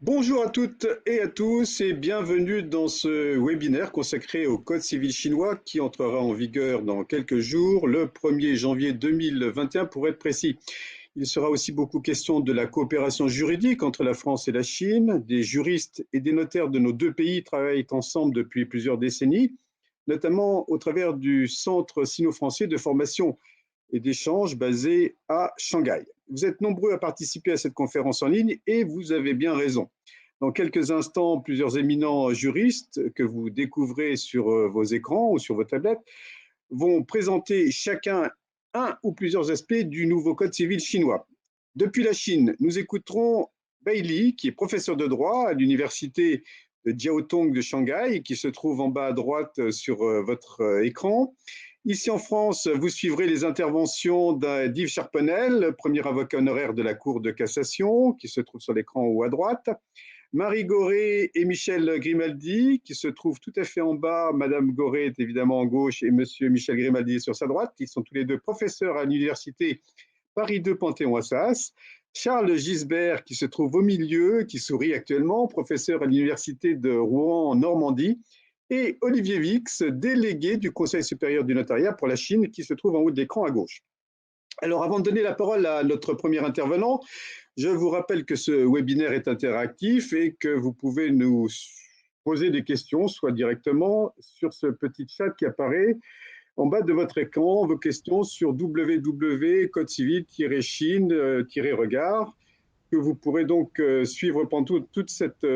Bonjour à toutes et à tous et bienvenue dans ce webinaire consacré au Code civil chinois qui entrera en vigueur dans quelques jours, le 1er janvier 2021 pour être précis. Il sera aussi beaucoup question de la coopération juridique entre la France et la Chine. Des juristes et des notaires de nos deux pays travaillent ensemble depuis plusieurs décennies, notamment au travers du Centre sino-français de formation et d'échanges basé à Shanghai. Vous êtes nombreux à participer à cette conférence en ligne et vous avez bien raison. Dans quelques instants, plusieurs éminents juristes que vous découvrez sur vos écrans ou sur vos tablettes vont présenter chacun un ou plusieurs aspects du nouveau code civil chinois. Depuis la Chine, nous écouterons Bailey, qui est professeur de droit à l'université de Jiaotong de Shanghai, qui se trouve en bas à droite sur votre écran. Ici en France, vous suivrez les interventions d'Yves Charpenel, premier avocat honoraire de la Cour de cassation, qui se trouve sur l'écran haut à droite. Marie Goré et Michel Grimaldi, qui se trouvent tout à fait en bas. Madame Goré est évidemment en gauche et Monsieur Michel Grimaldi est sur sa droite. Ils sont tous les deux professeurs à l'université Paris 2 Panthéon-Assas. Charles Gisbert, qui se trouve au milieu, qui sourit actuellement, professeur à l'université de Rouen en Normandie. Et Olivier Vix, délégué du Conseil supérieur du notariat pour la Chine, qui se trouve en haut de l'écran à gauche. Alors, avant de donner la parole à notre premier intervenant, je vous rappelle que ce webinaire est interactif et que vous pouvez nous poser des questions, soit directement sur ce petit chat qui apparaît en bas de votre écran, vos questions sur www.codecivil-chine-regard, que vous pourrez donc suivre pendant toute cette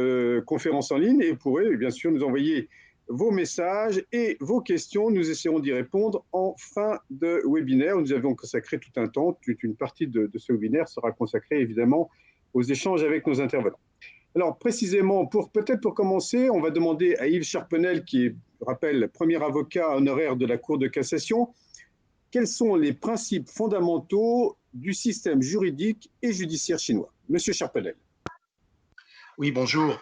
conférence en ligne et vous pourrez bien sûr nous envoyer vos messages et vos questions. Nous essaierons d'y répondre en fin de webinaire. Nous avons consacré tout un temps, toute une partie de ce webinaire sera consacrée évidemment aux échanges avec nos intervenants. Alors précisément, peut-être pour commencer, on va demander à Yves Charpenel, qui est, je rappelle, premier avocat honoraire de la Cour de cassation, quels sont les principes fondamentaux du système juridique et judiciaire chinois. Monsieur Charpenel. Oui, bonjour.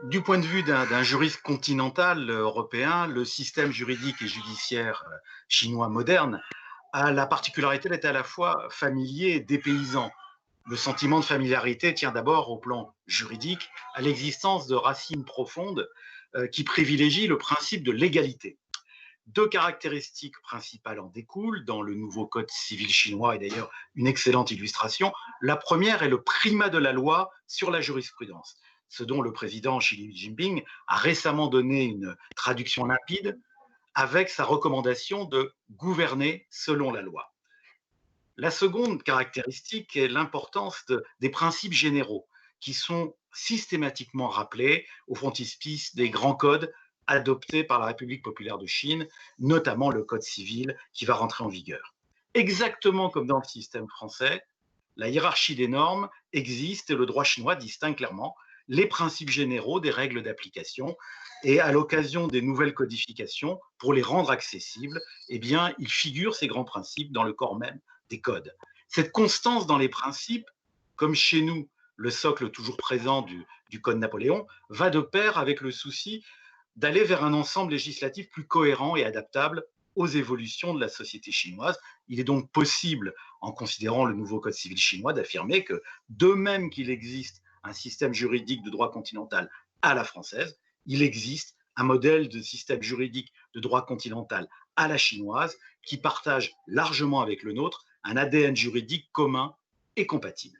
Du point de vue d'un juriste continental européen, le système juridique et judiciaire chinois moderne a la particularité d'être à la fois familier et dépaysant. Le sentiment de familiarité tient d'abord au plan juridique à l'existence de racines profondes qui privilégient le principe de l'égalité. Deux caractéristiques principales en découlent dans le nouveau code civil chinois et d'ailleurs une excellente illustration. La première est le primat de la loi sur la jurisprudence, ce dont le président Xi Jinping a récemment donné une traduction limpide avec sa recommandation de gouverner selon la loi. La seconde caractéristique est l'importance des principes généraux qui sont systématiquement rappelés au frontispice des grands codes adoptés par la République populaire de Chine, notamment le code civil qui va rentrer en vigueur. Exactement comme dans le système français, la hiérarchie des normes existe et le droit chinois distingue clairement les principes généraux des règles d'application et à l'occasion des nouvelles codifications, pour les rendre accessibles, eh bien, il figure ces grands principes dans le corps même des codes. Cette constance dans les principes, comme chez nous, le socle toujours présent du Code Napoléon, va de pair avec le souci d'aller vers un ensemble législatif plus cohérent et adaptable aux évolutions de la société chinoise. Il est donc possible, en considérant le nouveau Code civil chinois, d'affirmer que, de même qu'il existe un système juridique de droit continental à la française, il existe un modèle de système juridique de droit continental à la chinoise qui partage largement avec le nôtre un ADN juridique commun et compatible.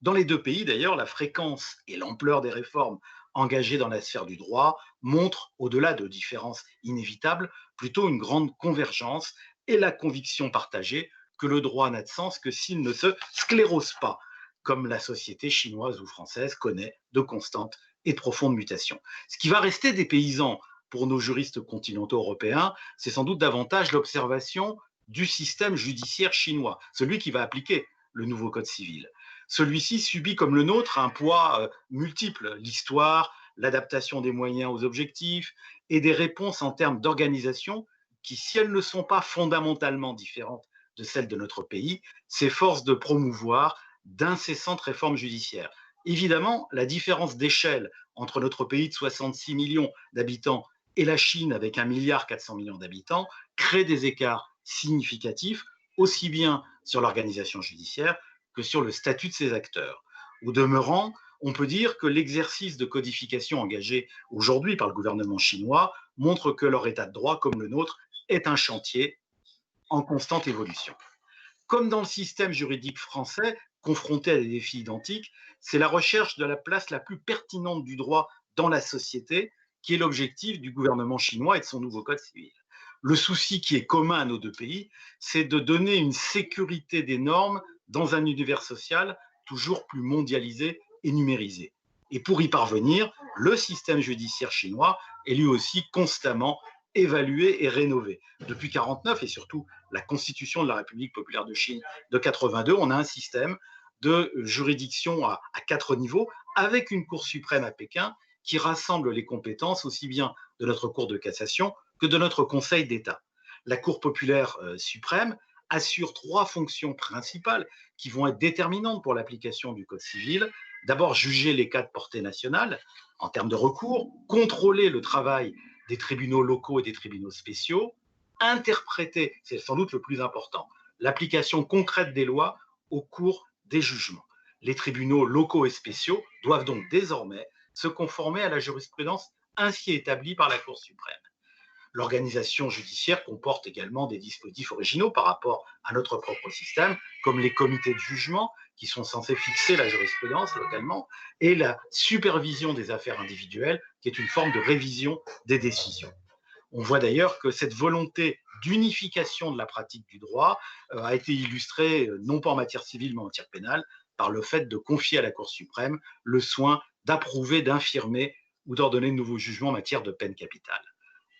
Dans les deux pays, d'ailleurs, la fréquence et l'ampleur des réformes engagées dans la sphère du droit montrent, au-delà de différences inévitables, plutôt une grande convergence et la conviction partagée que le droit n'a de sens que s'il ne se sclérose pas, comme la société chinoise ou française connaît de constantes et de profondes mutations. Ce qui va rester dépaysant pour nos juristes continentaux européens, c'est sans doute davantage l'observation du système judiciaire chinois, celui qui va appliquer le nouveau code civil. Celui-ci subit comme le nôtre un poids multiple, l'histoire, l'adaptation des moyens aux objectifs et des réponses en termes d'organisation qui, si elles ne sont pas fondamentalement différentes de celles de notre pays, s'efforcent de promouvoir d'incessantes réformes judiciaires. Évidemment, la différence d'échelle entre notre pays de 66 millions d'habitants et la Chine avec 1,4 milliard d'habitants crée des écarts significatifs, aussi bien sur l'organisation judiciaire que sur le statut de ses acteurs. Au demeurant, on peut dire que l'exercice de codification engagé aujourd'hui par le gouvernement chinois montre que leur état de droit, comme le nôtre, est un chantier en constante évolution. Comme dans le système juridique français, confronté à des défis identiques, c'est la recherche de la place la plus pertinente du droit dans la société qui est l'objectif du gouvernement chinois et de son nouveau code civil. Le souci qui est commun à nos deux pays, c'est de donner une sécurité des normes dans un univers social toujours plus mondialisé et numérisé. Et pour y parvenir, le système judiciaire chinois est lui aussi constamment évalué et rénové. Depuis 1949 et surtout la Constitution de la République populaire de Chine de 82, on a un système de juridiction à 4 niveaux avec une Cour suprême à Pékin qui rassemble les compétences aussi bien de notre Cour de cassation que de notre Conseil d'État. La Cour populaire suprême assure 3 fonctions principales qui vont être déterminantes pour l'application du Code civil. D'abord, juger les cas de portée nationale en termes de recours, contrôler le travail des tribunaux locaux et des tribunaux spéciaux, interpréter, c'est sans doute le plus important, l'application concrète des lois au cours des jugements. Les tribunaux locaux et spéciaux doivent donc désormais se conformer à la jurisprudence ainsi établie par la Cour suprême. L'organisation judiciaire comporte également des dispositifs originaux par rapport à notre propre système, comme les comités de jugement qui sont censés fixer la jurisprudence localement et la supervision des affaires individuelles qui est une forme de révision des décisions. On voit d'ailleurs que cette volonté d'unification de la pratique du droit a été illustrée, non pas en matière civile, mais en matière pénale, par le fait de confier à la Cour suprême le soin d'approuver, d'infirmer ou d'ordonner de nouveaux jugements en matière de peine capitale.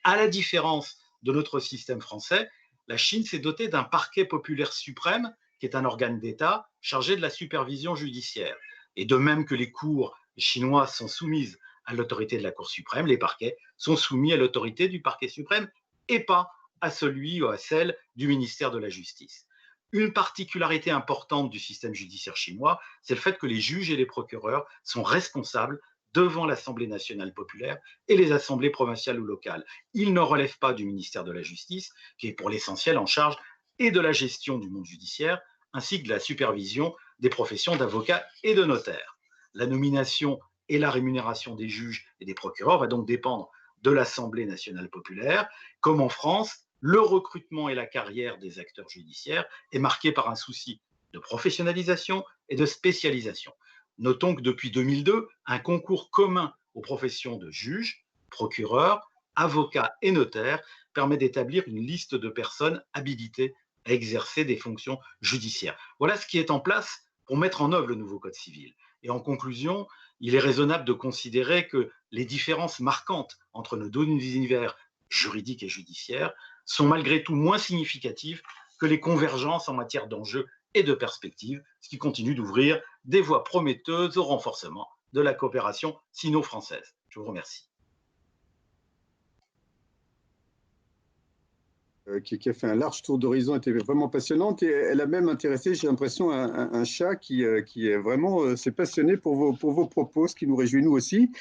À la différence de notre système français, la Chine s'est dotée d'un parquet populaire suprême, qui est un organe d'État chargé de la supervision judiciaire. Et de même que les cours chinoises sont soumises à l'autorité de la Cour suprême, les parquets sont soumis à l'autorité du parquet suprême et pas à celui ou à celle du ministère de la Justice. Une particularité importante du système judiciaire chinois, c'est le fait que les juges et les procureurs sont responsables devant l'Assemblée nationale populaire et les assemblées provinciales ou locales. Ils ne relèvent pas du ministère de la Justice, qui est pour l'essentiel en charge et de la gestion du monde judiciaire, ainsi que de la supervision des professions d'avocats et de notaires. La nomination et la rémunération des juges et des procureurs va donc dépendre de l'Assemblée nationale populaire. Comme en France, le recrutement et la carrière des acteurs judiciaires est marqué par un souci de professionnalisation et de spécialisation. Notons que depuis 2002, un concours commun aux professions de juges, procureurs, avocats et notaires permet d'établir une liste de personnes habilitées à exercer des fonctions judiciaires. Voilà ce qui est en place pour mettre en œuvre le nouveau Code civil. Et en conclusion, il est raisonnable de considérer que les différences marquantes entre nos deux univers juridiques et judiciaires sont malgré tout moins significatives que les convergences en matière d'enjeux et de perspectives, ce qui continue d'ouvrir des voies prometteuses au renforcement de la coopération sino-française. Je vous remercie. Qui a fait un large tour d'horizon, était vraiment passionnante et elle a même intéressé, j'ai l'impression, un chat qui est vraiment s'est passionné pour vos propos, ce qui nous réjouit nous aussi.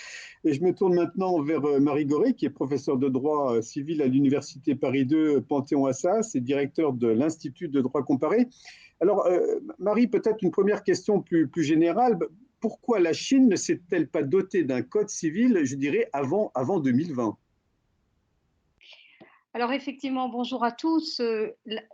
Et je me tourne maintenant vers Marie Goré, qui est professeure de droit civil à l'Université Paris 2 Panthéon-Assas et directeur de l'Institut de droit comparé. Alors, Marie, peut-être une première question plus générale. Pourquoi la Chine ne s'est-elle pas dotée d'un code civil, je dirais, avant 2020? Alors effectivement, bonjour à tous.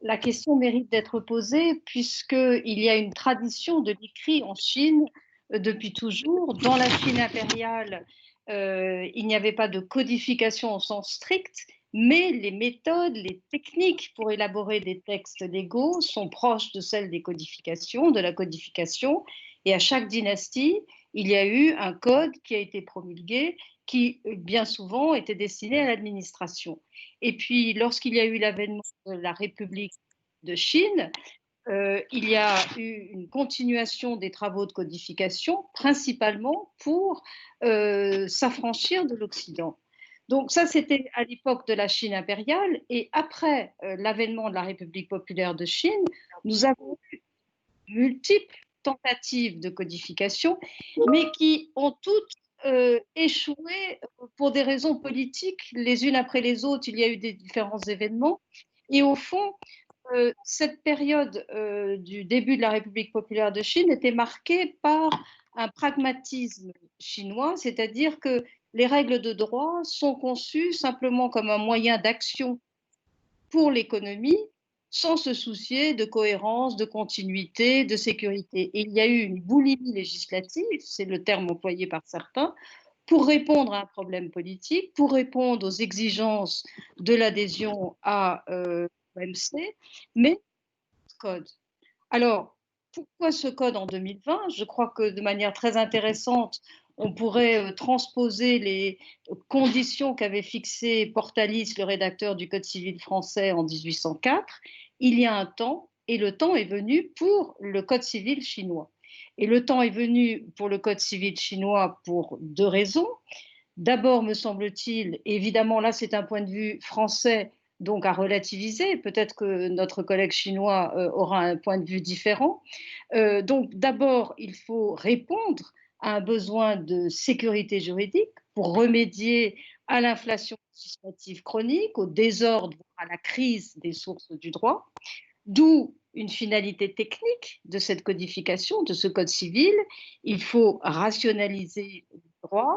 La question mérite d'être posée puisqu'il y a une tradition de l'écrit en Chine depuis toujours. Dans la Chine impériale, il n'y avait pas de codification au sens strict, mais les méthodes, les techniques pour élaborer des textes légaux sont proches de celles des codifications, de la codification. Et à chaque dynastie, il y a eu un code qui a été promulgué qui, bien souvent, était destiné à l'administration. Et puis, lorsqu'il y a eu l'avènement de la République de Chine, il y a eu une continuation des travaux de codification, principalement pour s'affranchir de l'Occident. Donc ça, c'était à l'époque de la Chine impériale. Et après l'avènement de la République populaire de Chine, nous avons eu multiples tentatives de codification, mais qui ont toutes échoué pour des raisons politiques, les unes après les autres. Il y a eu des différents événements. Et au fond, cette période du début de la République populaire de Chine était marquée par un pragmatisme chinois, c'est-à-dire que les règles de droit sont conçues simplement comme un moyen d'action pour l'économie, sans se soucier de cohérence, de continuité, de sécurité. Et il y a eu une boulimie législative, c'est le terme employé par certains, pour répondre à un problème politique, pour répondre aux exigences de l'adhésion à l'OMC, mais code. Alors, pourquoi ce code en 2020? Je crois que de manière très intéressante, on pourrait transposer les conditions qu'avait fixées Portalis, le rédacteur du Code civil français en 1804, il y a un temps, et le temps est venu pour le Code civil chinois. Et le temps est venu pour le Code civil chinois pour deux raisons. D'abord, me semble-t-il, évidemment là c'est un point de vue français, donc à relativiser, peut-être que notre collègue chinois aura un point de vue différent. Donc d'abord, il faut répondre à un besoin de sécurité juridique pour remédier à l'inflation législative chronique, au désordre, à la crise des sources du droit, d'où une finalité technique de cette codification, de ce code civil. Il faut rationaliser le droit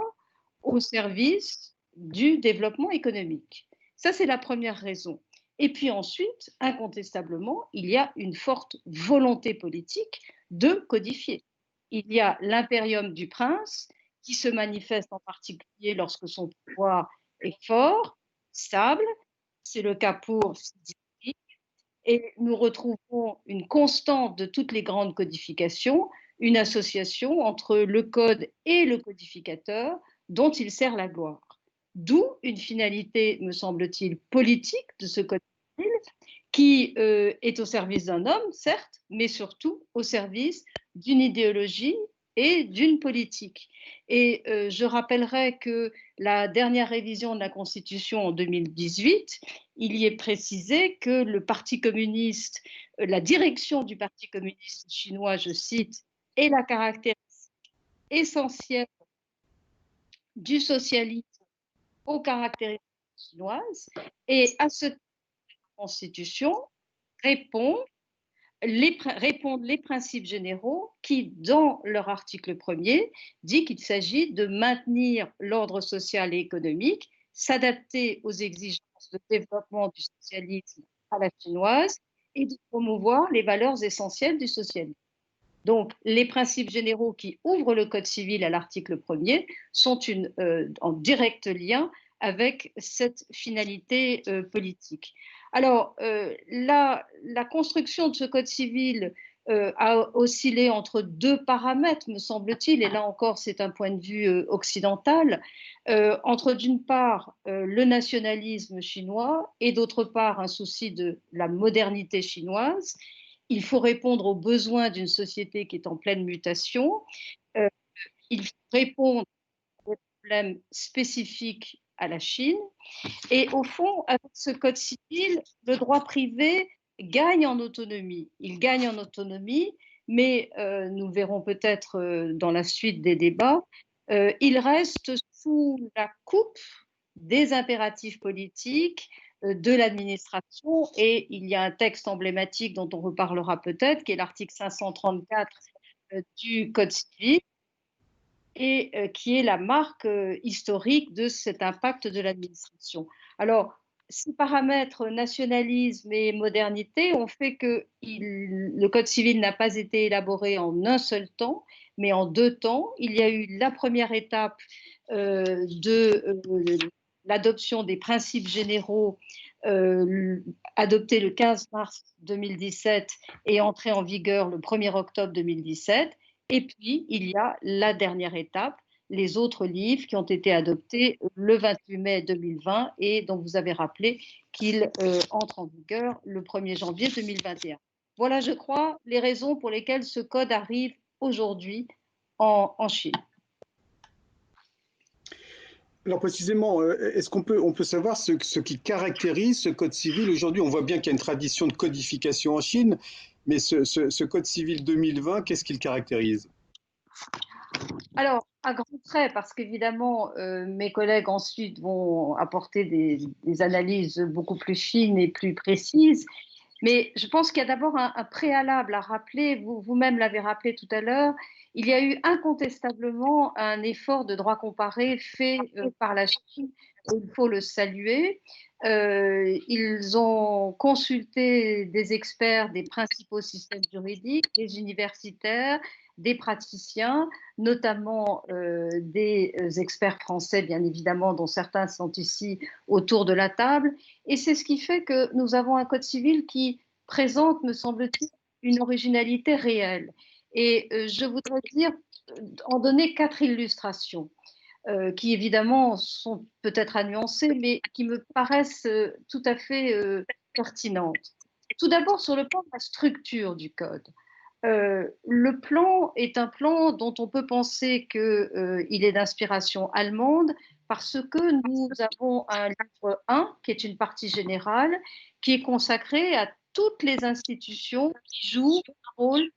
au service du développement économique. Ça, c'est la première raison. Et puis ensuite, incontestablement, il y a une forte volonté politique de codifier. Il y a l'impérium du prince qui se manifeste en particulier lorsque son pouvoir est fort, stable. C'est le cas pour Xi Jinping. Et nous retrouvons une constante de toutes les grandes codifications, une association entre le code et le codificateur dont il sert la gloire. D'où une finalité, me semble-t-il, politique de ce code civil qui est au service d'un homme, certes, mais surtout au service d'une idéologie et d'une politique. Et je rappellerai que la dernière révision de la Constitution en 2018, il y est précisé que le Parti communiste, la direction du Parti communiste chinois, je cite, est la caractéristique essentielle du socialisme aux caractéristiques chinoises. Et à ce titre, la Constitution répondent les principes généraux qui, dans leur article premier, dit qu'il s'agit de maintenir l'ordre social et économique, s'adapter aux exigences de développement du socialisme à la chinoise et de promouvoir les valeurs essentielles du socialisme. Donc, les principes généraux qui ouvrent le Code civil à l'article premier sont en direct lien avec cette finalité politique. Alors, la construction de ce Code civil a oscillé entre deux paramètres, me semble-t-il, et là encore, c'est un point de vue occidental, entre d'une part le nationalisme chinois et d'autre part un souci de la modernité chinoise. Il faut répondre aux besoins d'une société qui est en pleine mutation. Euh, il faut répondre aux problèmes spécifiques à la Chine. Et au fond, avec ce code civil, le droit privé gagne en autonomie. Il gagne en autonomie, mais nous verrons peut-être dans la suite des débats, il reste sous la coupe des impératifs politiques de l'administration. Et il y a un texte emblématique dont on reparlera peut-être, qui est l'article 534 du Code civil, et qui est la marque historique de cet impact de l'administration. Alors, ces paramètres nationalisme et modernité ont fait que le Code civil n'a pas été élaboré en un seul temps, mais en deux temps. Il y a eu la première étape de l'adoption des principes généraux adoptés le 15 mars 2017 et entrés en vigueur le 1er octobre 2017. Et puis, il y a la dernière étape, les autres livres qui ont été adoptés le 28 mai 2020 et dont vous avez rappelé qu'ils entrent en vigueur le 1er janvier 2021. Voilà, je crois, les raisons pour lesquelles ce code arrive aujourd'hui en Chine. Alors précisément, est-ce qu'on peut savoir ce qui caractérise ce code civil aujourd'hui? On voit bien qu'il y a une tradition de codification en Chine, mais ce code civil 2020, qu'est-ce qu'il caractérise? Alors, à grands traits, parce qu'évidemment, mes collègues ensuite vont apporter des analyses beaucoup plus fines et plus précises. Mais je pense qu'il y a d'abord un préalable à rappeler, vous-même l'avez rappelé tout à l'heure, il y a eu incontestablement un effort de droit comparé fait par la Chine, et il faut le saluer. Ils ont consulté des experts des principaux systèmes juridiques, des universitaires, des praticiens, notamment des experts français, bien évidemment, dont certains sont ici autour de la table. Et c'est ce qui fait que nous avons un code civil qui présente, me semble-t-il, une originalité réelle. Et je voudrais dire, en donner 4 illustrations, qui évidemment sont peut-être à nuancer, mais qui me paraissent tout à fait pertinentes. Tout d'abord, sur le plan de la structure du code. Le plan est un plan dont on peut penser qu'il est d'inspiration allemande parce que nous avons un livre 1 qui est une partie générale qui est consacré à toutes les institutions qui jouent un rôle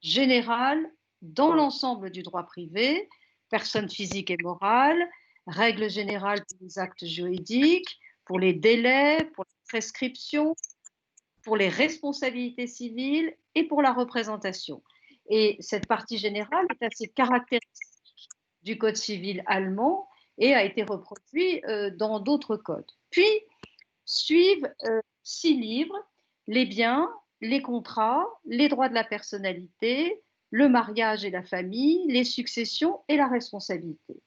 général dans l'ensemble du droit privé, personnes physiques et morales, règles générales pour les actes juridiques, pour les délais, pour les prescriptions, pour les responsabilités civiles et pour la représentation. Et cette partie générale est assez caractéristique du code civil allemand et a été reproduite dans d'autres codes. Puis suivent 6 livres, les biens, les contrats, les droits de la personnalité, le mariage et la famille, les successions et la responsabilité.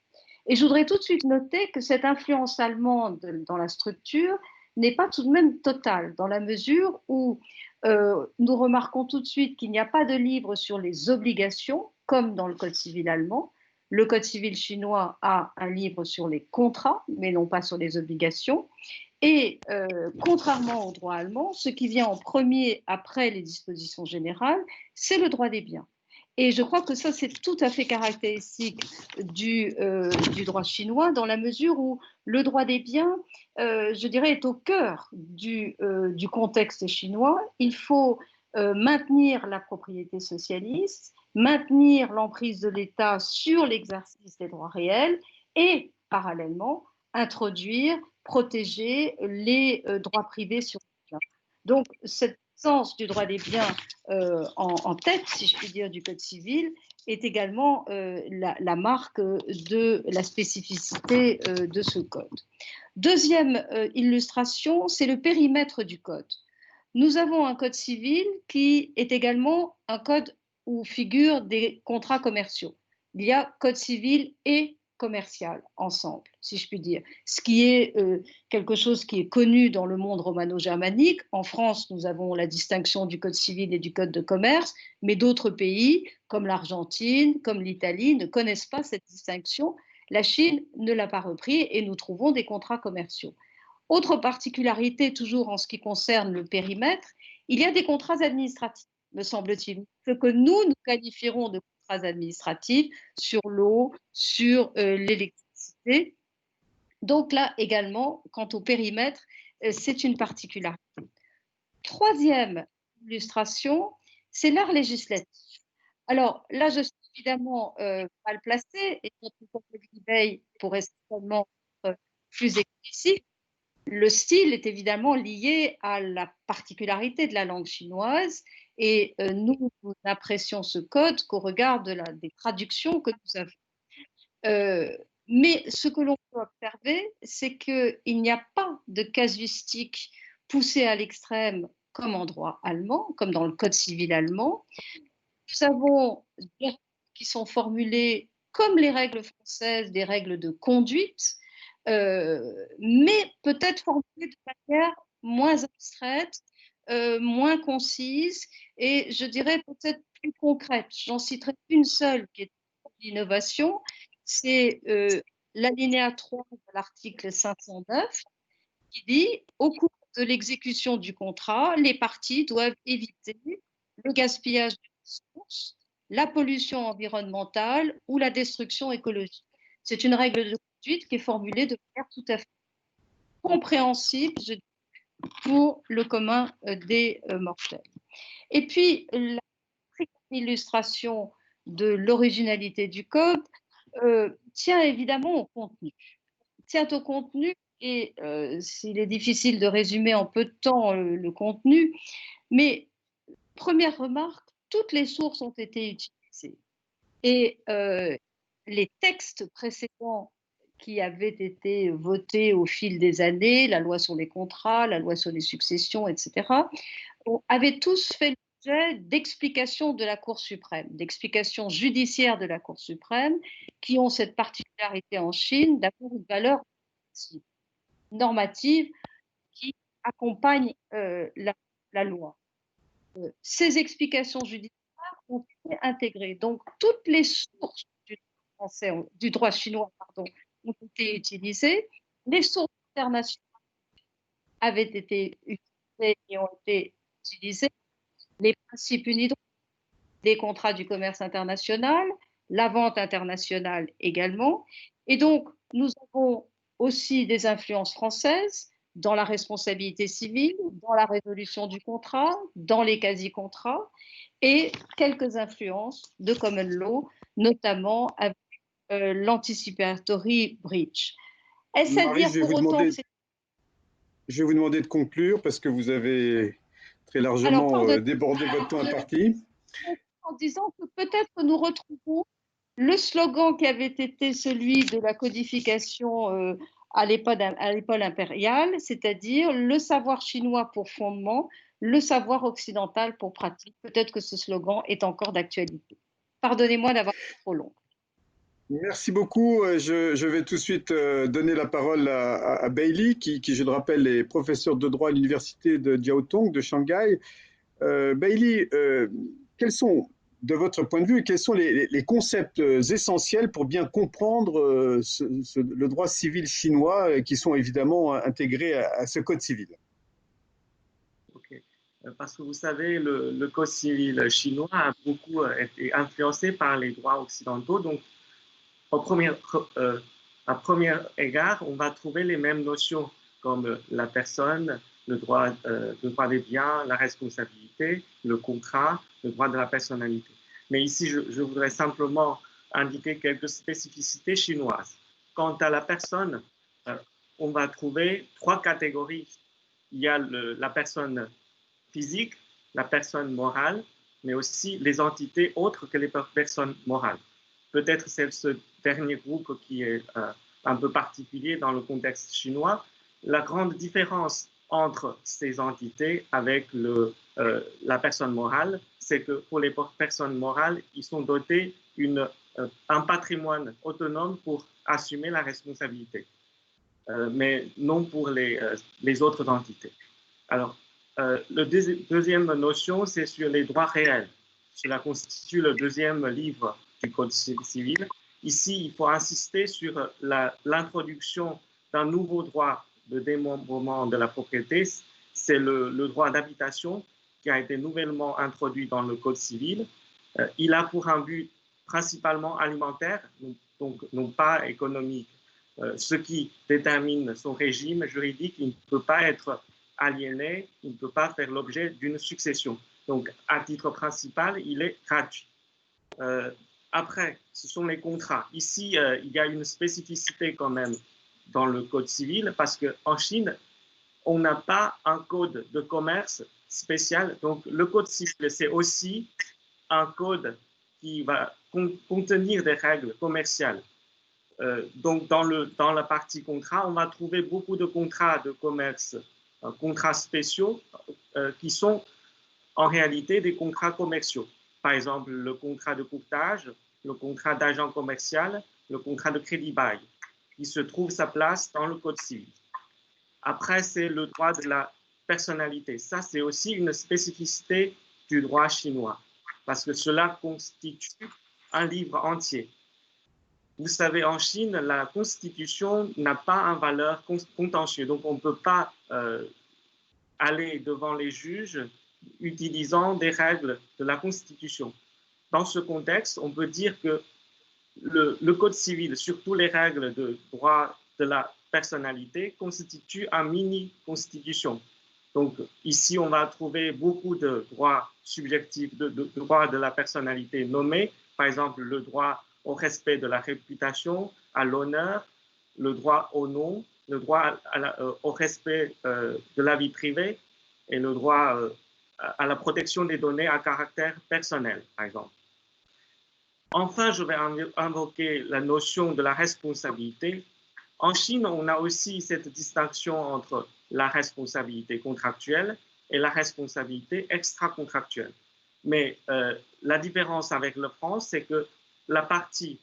Et je voudrais tout de suite noter que cette influence allemande dans la structure n'est pas tout de même totale, dans la mesure où nous remarquons tout de suite qu'il n'y a pas de livre sur les obligations, comme dans le Code civil allemand. Le Code civil chinois a un livre sur les contrats, mais non pas sur les obligations. Et contrairement au droit allemand, ce qui vient en premier après les dispositions générales, c'est le droit des biens. Et je crois que ça, c'est tout à fait caractéristique du droit chinois, dans la mesure où le droit des biens, je dirais, est au cœur du contexte chinois. Il faut maintenir la propriété socialiste, maintenir l'emprise de l'État sur l'exercice des droits réels et, parallèlement, introduire, protéger les droits privés sur les biens. Donc, cette sens du droit des biens en tête, si je puis dire, du Code civil, est également la marque de la spécificité de ce code. Deuxième illustration, c'est le périmètre du code. Nous avons un code civil qui est également un code où figurent des contrats commerciaux. Il y a code civil et commercial ensemble, si je puis dire. Ce qui est quelque chose qui est connu dans le monde romano-germanique. En France, nous avons la distinction du code civil et du code de commerce, mais d'autres pays, comme l'Argentine, comme l'Italie, ne connaissent pas cette distinction. La Chine ne l'a pas repris et nous trouvons des contrats commerciaux. Autre particularité, toujours en ce qui concerne le périmètre, il y a des contrats administratifs, me semble-t-il. Ce que nous qualifierons de contrats administratifs sur l'eau, sur l'électricité. Donc là également, quant au périmètre, c'est une particularité. Troisième illustration, c'est l'art législatif. Alors là, je suis évidemment mal placée et notre collègue Libey pourrait certainement être plus explicite. Le style est évidemment lié à la particularité de la langue chinoise et nous n'apprécions ce code qu'au regard des traductions que nous avons. Mais ce que l'on peut observer, c'est qu'il n'y a pas de casuistique poussée à l'extrême comme en droit allemand, comme dans le code civil allemand. Nous avons des règles qui sont formulées comme les règles françaises, des règles de conduite, mais peut-être formulées de manière moins abstraite, moins concise et je dirais peut-être plus concrète. J'en citerai une seule qui est l'innovation, c'est l'alinéa 3 de l'article 509 qui dit « Au cours de l'exécution du contrat, les parties doivent éviter le gaspillage de ressources, la pollution environnementale ou la destruction écologique. » C'est une règle de conduite qui est formulée de manière tout à fait compréhensible pour le commun des mortels. Et puis, la illustration de l'originalité du code tient évidemment au contenu. Tient au contenu et s'il est difficile de résumer en peu de temps le contenu, mais première remarque, toutes les sources ont été utilisées et les textes précédents qui avaient été votés au fil des années, la loi sur les contrats, la loi sur les successions, et cetera, avaient tous fait l'objet d'explications de la Cour suprême, d'explications judiciaires de la Cour suprême, qui ont cette particularité en Chine d'avoir une valeur normative qui accompagne la loi. Ces explications judiciaires ont été intégrées. Donc, toutes les sources du droit chinois ont été utilisées. Les sources internationales avaient été utilisées et ont été utilisées. Les principes UNIDROIT, les contrats du commerce international, la vente internationale également. Et donc, nous avons aussi des influences françaises dans la responsabilité civile, dans la résolution du contrat, dans les quasi-contrats, et quelques influences de common law, notamment avec l'anticipatory breach. Est-ce à Marie, dire pour autant que c'est... je vais vous demander de conclure parce que vous avez très Alors, largement pardon, débordé votre temps imparti. en disant que peut-être que nous retrouvons le slogan qui avait été celui de la codification à l'époque impériale, c'est-à-dire le savoir chinois pour fondement, le savoir occidental pour pratique. Peut-être que ce slogan est encore d'actualité. Pardonnez-moi d'avoir été trop long. Merci beaucoup. Je vais tout de suite donner la parole à Bailey, qui, je le rappelle, est professeur de droit à l'université de Jiaotong de Shanghai. Bailey, quels sont, de votre point de vue, quels sont les concepts essentiels pour bien comprendre le droit civil chinois qui sont évidemment intégrés à ce code civil? Ok. Parce que vous savez, le code civil chinois a beaucoup été influencé par les droits occidentaux. Donc, à premier égard, on va trouver les mêmes notions comme la personne, le droit des biens, la responsabilité, le contrat, le droit de la personnalité. Mais ici, je voudrais simplement indiquer quelques spécificités chinoises. Quant à la personne, on va trouver trois catégories. Il y a la personne physique, la personne morale, mais aussi les entités autres que les personnes morales. Peut-être c'est ce dernier groupe qui est un peu particulier dans le contexte chinois. La grande différence entre ces entités avec la personne morale, c'est que pour les personnes morales, ils sont dotés un patrimoine autonome pour assumer la responsabilité, mais non pour les autres entités. Alors, la deuxième notion, c'est sur les droits réels. Cela constitue le deuxième livre du Code civil. Ici, il faut insister sur l'introduction d'un nouveau droit de démembrement de la propriété. C'est le droit d'habitation qui a été nouvellement introduit dans le Code civil. Il a pour un but principalement alimentaire, donc non pas économique. Ce qui détermine son régime juridique, il ne peut pas être aliéné, il ne peut pas faire l'objet d'une succession. Donc, à titre principal, il est gratuit. Après, ce sont les contrats. Ici, il y a une spécificité quand même dans le code civil parce qu'en Chine, on n'a pas un code de commerce spécial. Donc, le code civil, c'est aussi un code qui va contenir des règles commerciales. Donc, dans la partie contrat, on va trouver beaucoup de contrats de commerce, contrats spéciaux qui sont en réalité des contrats commerciaux. Par exemple, le contrat de courtage, le contrat d'agent commercial, le contrat de crédit-bail, qui se trouve sa place dans le Code civil. Après, c'est le droit de la personnalité. Ça, c'est aussi une spécificité du droit chinois, parce que cela constitue un livre entier. Vous savez, en Chine, la Constitution n'a pas une valeur contentieuse, donc on ne peut pas aller devant les juges utilisant des règles de la Constitution. Dans ce contexte, on peut dire que le Code civil, surtout les règles de droit de la personnalité, constitue un mini-constitution. Donc ici, on va trouver beaucoup de droits subjectifs, de droits de la personnalité nommés, par exemple le droit au respect de la réputation, à l'honneur, le droit au nom, le droit au respect de la vie privée et le droit à la protection des données à caractère personnel, par exemple. Enfin, je vais invoquer la notion de la responsabilité. En Chine, on a aussi cette distinction entre la responsabilité contractuelle et la responsabilité extra-contractuelle. Mais la différence avec la France, c'est que la partie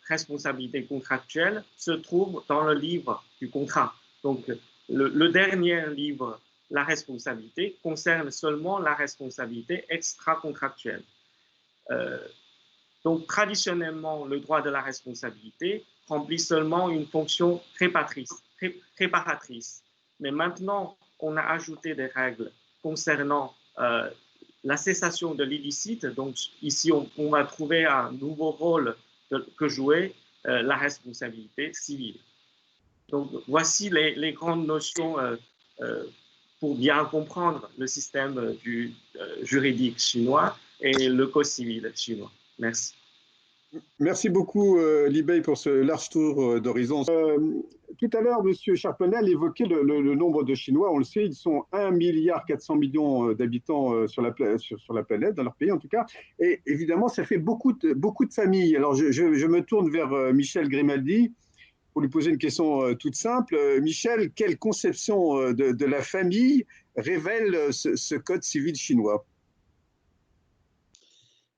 responsabilité contractuelle se trouve dans le livre du contrat. Donc, le dernier livre, la responsabilité, concerne seulement la responsabilité extra-contractuelle. Donc, traditionnellement, le droit de la responsabilité remplit seulement une fonction réparatrice. Mais maintenant, on a ajouté des règles concernant la cessation de l'illicite. Donc, ici, on va trouver un nouveau rôle que jouer la responsabilité civile. Donc, voici les grandes notions pour bien comprendre le système juridique chinois et le code civil chinois. Merci. Merci beaucoup, Libey, pour ce large tour d'horizon. Tout à l'heure, M. Charpenel évoquait le nombre de Chinois. On le sait, ils sont 1,4 milliard d'habitants sur la planète, dans leur pays en tout cas. Et évidemment, ça fait beaucoup de familles. Alors, je me tourne vers Michel Grimaldi pour lui poser une question toute simple. Michel, quelle conception de la famille révèle ce code civil chinois?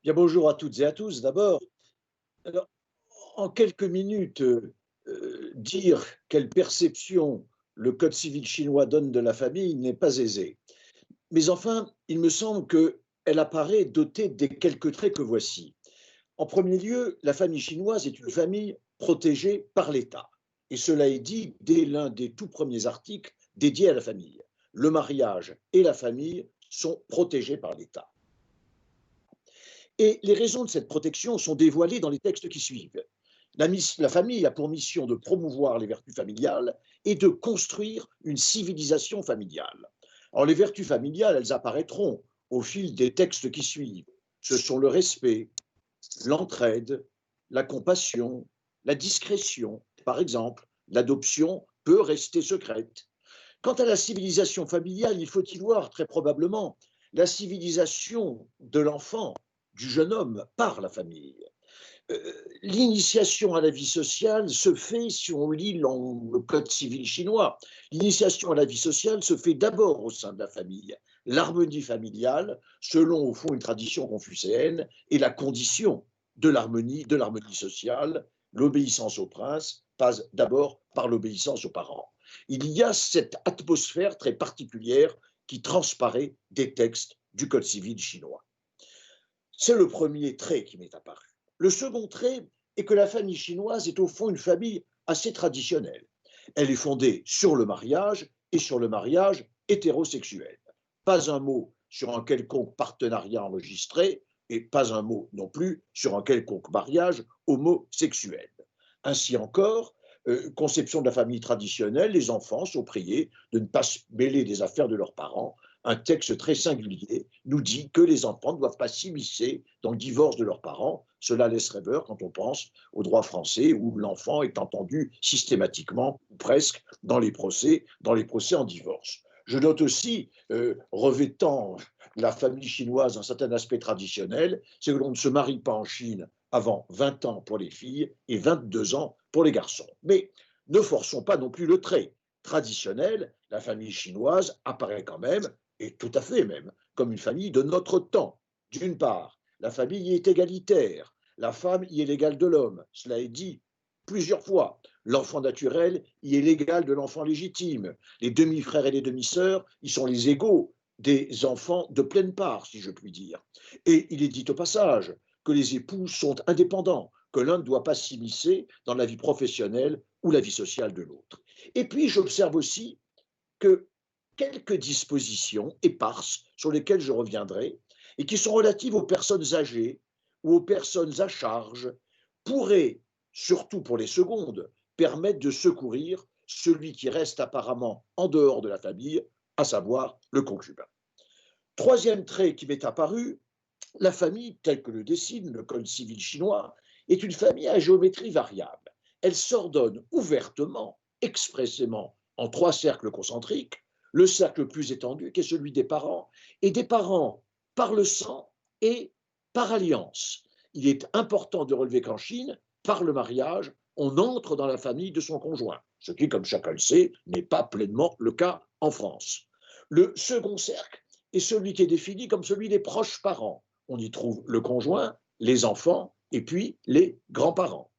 Bien, bonjour à toutes et à tous. D'abord, alors, en quelques minutes, dire quelle perception le code civil chinois donne de la famille n'est pas aisé. Mais enfin, il me semble qu'elle apparaît dotée des quelques traits que voici. En premier lieu, la famille chinoise est une famille protégée par l'État. Et cela est dit dès l'un des tout premiers articles dédiés à la famille. Le mariage et la famille sont protégés par l'État. Et les raisons de cette protection sont dévoilées dans les textes qui suivent. La famille a pour mission de promouvoir les vertus familiales et de construire une civilisation familiale. Alors les vertus familiales, elles apparaîtront au fil des textes qui suivent. Ce sont le respect, l'entraide, la compassion, la discrétion. Par exemple, l'adoption peut rester secrète. Quant à la civilisation familiale, il faut y voir très probablement la civilisation de l'enfant, du jeune homme par la famille. L'initiation à la vie sociale se fait, si on lit le code civil chinois, l'initiation à la vie sociale se fait d'abord au sein de la famille. L'harmonie familiale, selon au fond une tradition confucéenne, est la condition de l'harmonie sociale. L'obéissance au prince passe d'abord par l'obéissance aux parents. Il y a cette atmosphère très particulière qui transparaît des textes du code civil chinois. C'est le premier trait qui m'est apparu. Le second trait est que la famille chinoise est au fond une famille assez traditionnelle. Elle est fondée sur le mariage et sur le mariage hétérosexuel. Pas un mot sur un quelconque partenariat enregistré et pas un mot non plus sur un quelconque mariage homosexuel. Ainsi encore, conception de la famille traditionnelle, les enfants sont priés de ne pas se mêler des affaires de leurs parents. Un texte très singulier nous dit que les enfants ne doivent pas s'immiscer dans le divorce de leurs parents. Cela laisse rêveur quand on pense au droit français où l'enfant est entendu systématiquement, ou presque, dans les procès en divorce. Je note aussi, revêtant la famille chinoise un certain aspect traditionnel, c'est que l'on ne se marie pas en Chine avant 20 ans pour les filles et 22 ans pour les garçons. Mais ne forçons pas non plus le trait. Traditionnel, la famille chinoise apparaît quand même, et tout à fait même, comme une famille de notre temps. D'une part, la famille y est égalitaire, la femme y est l'égale de l'homme, cela est dit plusieurs fois. L'enfant naturel y est l'égal de l'enfant légitime. Les demi-frères et les demi-sœurs y sont les égaux des enfants de pleine part, si je puis dire. Et il est dit au passage que les époux sont indépendants, que l'un ne doit pas s'immiscer dans la vie professionnelle ou la vie sociale de l'autre. Et puis j'observe aussi que quelques dispositions éparses sur lesquelles je reviendrai et qui sont relatives aux personnes âgées ou aux personnes à charge pourraient, surtout pour les secondes, permettre de secourir celui qui reste apparemment en dehors de la famille, à savoir le concubin. Troisième trait qui m'est apparu, la famille, telle que le dessine le code civil chinois, est une famille à géométrie variable. Elle s'ordonne ouvertement expressément en 3 cercles concentriques, le cercle le plus étendu qui est celui des parents, et des parents par le sang et par alliance. Il est important de relever qu'en Chine, par le mariage, on entre dans la famille de son conjoint, ce qui, comme chacun le sait, n'est pas pleinement le cas en France. Le second cercle est celui qui est défini comme celui des proches parents. On y trouve le conjoint, les enfants et puis les grands-parents.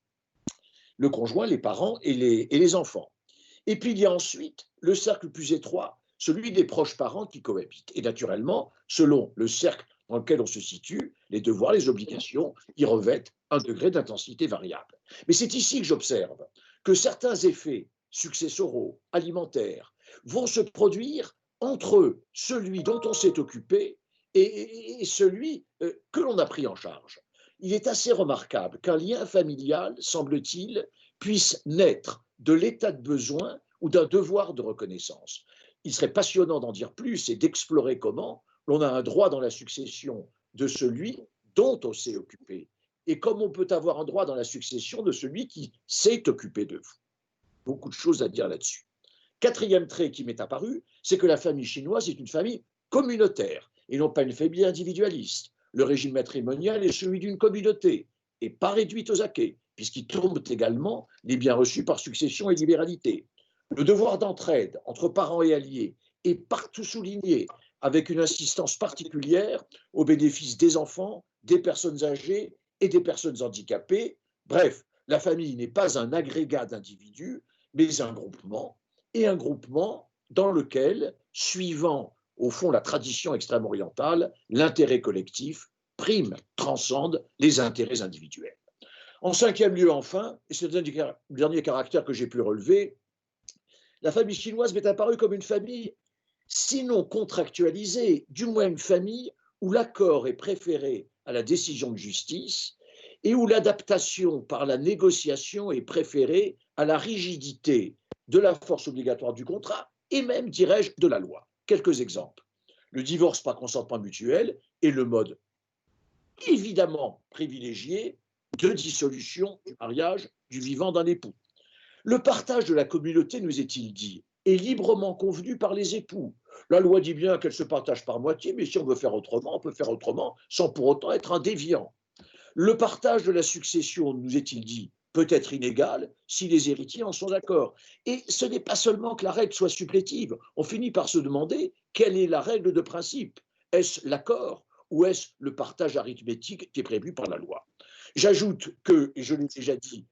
Le conjoint, les parents et les enfants. Et puis il y a ensuite le cercle plus étroit, celui des proches parents qui cohabitent. Et naturellement, selon le cercle dans lequel on se situe, les devoirs, les obligations y revêtent un degré d'intensité variable. Mais c'est ici que j'observe que certains effets successoraux, alimentaires, vont se produire entre celui dont on s'est occupé et celui que l'on a pris en charge. Il est assez remarquable qu'un lien familial, semble-t-il, puisse naître de l'état de besoin ou d'un devoir de reconnaissance. Il serait passionnant d'en dire plus et d'explorer comment l'on a un droit dans la succession de celui dont on s'est occupé et comme on peut avoir un droit dans la succession de celui qui s'est occupé de vous. Beaucoup de choses à dire là-dessus. Quatrième trait qui m'est apparu, c'est que la famille chinoise est une famille communautaire et non pas une famille individualiste. Le régime matrimonial est celui d'une communauté et pas réduite aux acquêts, puisqu'il tombe également les biens reçus par succession et libéralité. Le devoir d'entraide entre parents et alliés est partout souligné, avec une insistance particulière au bénéfice des enfants, des personnes âgées et des personnes handicapées. Bref, la famille n'est pas un agrégat d'individus, mais un groupement, et un groupement dans lequel, suivant au fond la tradition extrême-orientale, l'intérêt collectif prime, transcende les intérêts individuels. En cinquième lieu, enfin, et c'est le dernier caractère que j'ai pu relever, la famille chinoise m'est apparue comme une famille, sinon contractualisée, du moins une famille où l'accord est préféré à la décision de justice et où l'adaptation par la négociation est préférée à la rigidité de la force obligatoire du contrat et même, dirais-je, de la loi. Quelques exemples. Le divorce par consentement mutuel est le mode évidemment privilégié de dissolution du mariage du vivant d'un époux. Le partage de la communauté, nous est-il dit, est librement convenu par les époux. La loi dit bien qu'elle se partage par moitié, mais si on veut faire autrement, on peut faire autrement sans pour autant être un déviant. Le partage de la succession, nous est-il dit, peut être inégal si les héritiers en sont d'accord. Et ce n'est pas seulement que la règle soit supplétive, on finit par se demander quelle est la règle de principe. Est-ce l'accord ou est-ce le partage arithmétique qui est prévu par la loi? J'ajoute que, et je l'ai déjà dit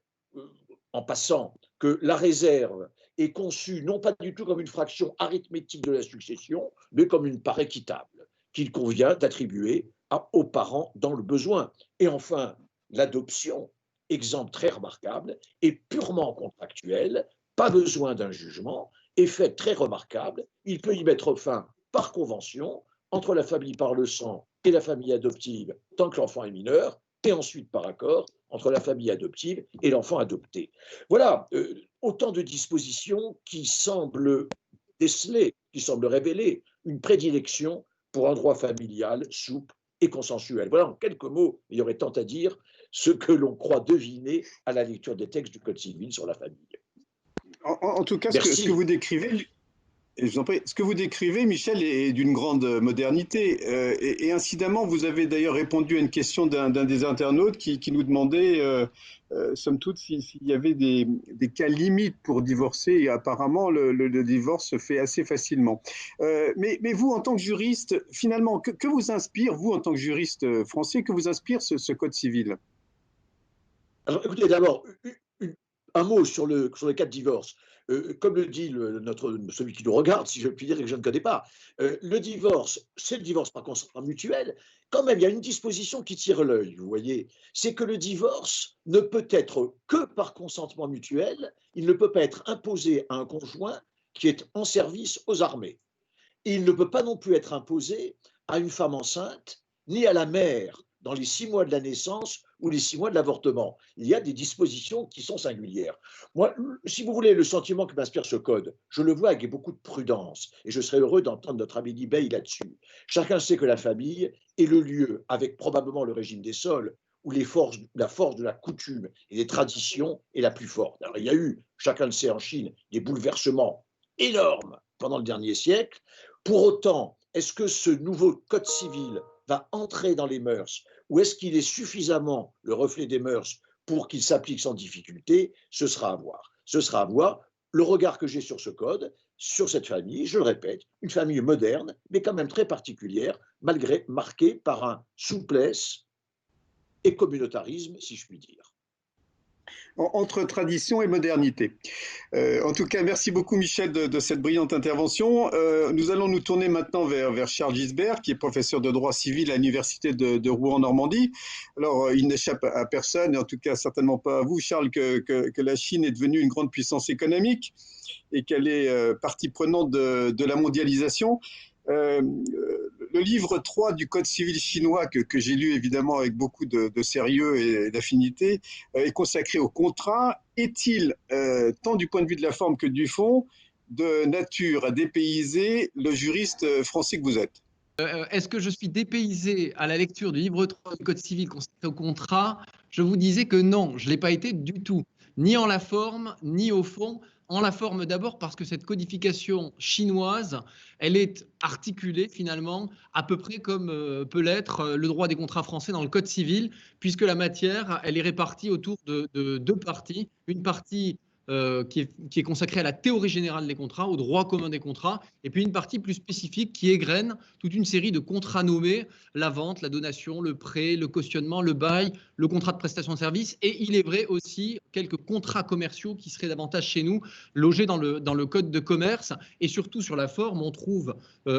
en passant, que la réserve est conçue non pas du tout comme une fraction arithmétique de la succession, mais comme une part équitable qu'il convient d'attribuer aux parents dans le besoin. Et enfin, l'adoption, exemple très remarquable, est purement contractuelle, pas besoin d'un jugement, effet très remarquable, il peut y mettre fin par convention entre la famille par le sang et la famille adoptive tant que l'enfant est mineur, et ensuite par accord entre la famille adoptive et l'enfant adopté. Voilà, autant de dispositions qui semblent déceler, qui semblent révéler une prédilection pour un droit familial souple et consensuel. Voilà, en quelques mots, il y aurait tant à dire, ce que l'on croit deviner à la lecture des textes du Code civil sur la famille. En tout cas, ce que vous décrivez, je vous en prie, ce que vous décrivez, Michel, est d'une grande modernité. Et incidemment, vous avez d'ailleurs répondu à une question d'un des internautes qui nous demandait, somme toute, s'il y avait des cas limites pour divorcer. Et apparemment, le divorce se fait assez facilement. Mais vous, en tant que juriste, finalement, que vous inspire, vous, en tant que juriste français, que vous inspire ce Code civil? Alors, écoutez, d'abord, un mot sur le cas de divorce. Comme le dit celui qui nous regarde, si je puis dire, et que je ne connais pas, le divorce, c'est le divorce par consentement mutuel. Quand même, il y a une disposition qui tire l'œil, vous voyez, c'est que le divorce ne peut être que par consentement mutuel, il ne peut pas être imposé à un conjoint qui est en service aux armées. Il ne peut pas non plus être imposé à une femme enceinte, ni à la mère dans les 6 mois de la naissance ou les 6 mois de l'avortement. Il y a des dispositions qui sont singulières. Moi, si vous voulez, le sentiment que m'inspire ce code, je le vois avec beaucoup de prudence, et je serais heureux d'entendre notre ami Libey là-dessus. Chacun sait que la famille est le lieu, avec probablement le régime des sols, où la force de la coutume et des traditions est la plus forte. Alors, il y a eu, chacun le sait en Chine, des bouleversements énormes pendant le dernier siècle. Pour autant, est-ce que ce nouveau code civil va entrer dans les mœurs ou est-ce qu'il est suffisamment le reflet des mœurs pour qu'il s'applique sans difficulté? Ce sera à voir. Ce sera à voir. Le regard que j'ai sur ce code, sur cette famille, je le répète, une famille moderne, mais quand même très particulière, malgré marquée par un souplesse et communautarisme, si je puis dire. Entre tradition et modernité. En tout cas, merci beaucoup Michel de cette brillante intervention. Nous allons nous tourner maintenant vers Charles Gisbert, qui est professeur de droit civil à l'université de Rouen-Normandie. Alors, il n'échappe à personne, et en tout cas certainement pas à vous, Charles, que la Chine est devenue une grande puissance économique et qu'elle est partie prenante de la mondialisation. Le livre 3 du Code civil chinois, que j'ai lu évidemment avec beaucoup de sérieux et d'affinité, est consacré au contrat. Est-il, tant du point de vue de la forme que du fond, de nature à dépayser le juriste français que vous êtes? Est-ce que je suis dépaysé à la lecture du livre 3 du Code civil consacré au contrat? Je vous disais que non, je ne l'ai pas été du tout, ni en la forme, ni au fond. En la forme d'abord parce que cette codification chinoise, elle est articulée finalement à peu près comme peut l'être le droit des contrats français dans le Code civil, puisque la matière, elle est répartie autour de deux parties. Une partie qui est consacrée à la théorie générale des contrats, au droit commun des contrats, et puis une partie plus spécifique qui égrène toute une série de contrats nommés, la vente, la donation, le prêt, le cautionnement, le bail, le contrat de prestation de service, et il est vrai aussi quelques contrats commerciaux qui seraient davantage chez nous logés dans le code de commerce, et surtout sur la forme, on trouve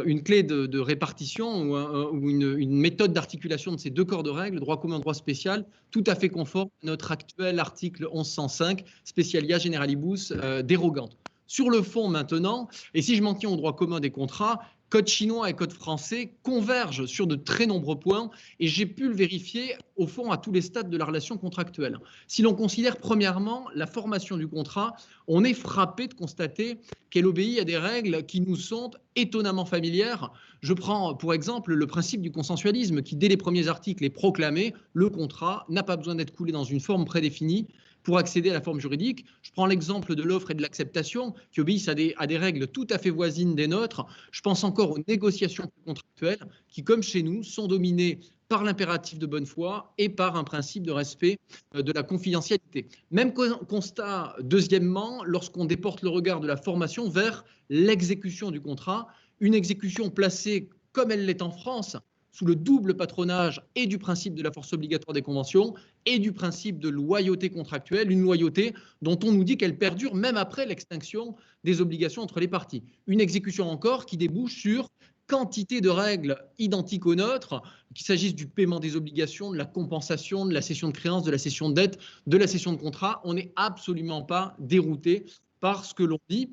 une clé de répartition ou une méthode d'articulation de ces deux corps de règles, droit commun, droit spécial, tout à fait conforme à notre actuel article 1105, spécialia generalibus dérogante. Sur le fond maintenant, et si je m'en tiens au droit commun des contrats, code chinois et code français convergent sur de très nombreux points et j'ai pu le vérifier au fond à tous les stades de la relation contractuelle. Si l'on considère premièrement la formation du contrat, on est frappé de constater qu'elle obéit à des règles qui nous sont étonnamment familières. Je prends pour exemple le principe du consensualisme qui dès les premiers articles est proclamé, le contrat n'a pas besoin d'être coulé dans une forme prédéfinie pour accéder à la forme juridique. Je prends l'exemple de l'offre et de l'acceptation qui obéissent à des règles tout à fait voisines des nôtres. Je pense encore aux négociations contractuelles qui, comme chez nous, sont dominées par l'impératif de bonne foi et par un principe de respect de la confidentialité. Même constat, deuxièmement, lorsqu'on déporte le regard de la formation vers l'exécution du contrat, une exécution placée comme elle l'est en France, sous le double patronage et du principe de la force obligatoire des conventions et du principe de loyauté contractuelle, une loyauté dont on nous dit qu'elle perdure même après l'extinction des obligations entre les parties. Une exécution encore qui débouche sur quantité de règles identiques aux nôtres, qu'il s'agisse du paiement des obligations, de la compensation, de la cession de créances, de la cession de dette, de la cession de contrat. On n'est absolument pas dérouté par ce que l'on dit.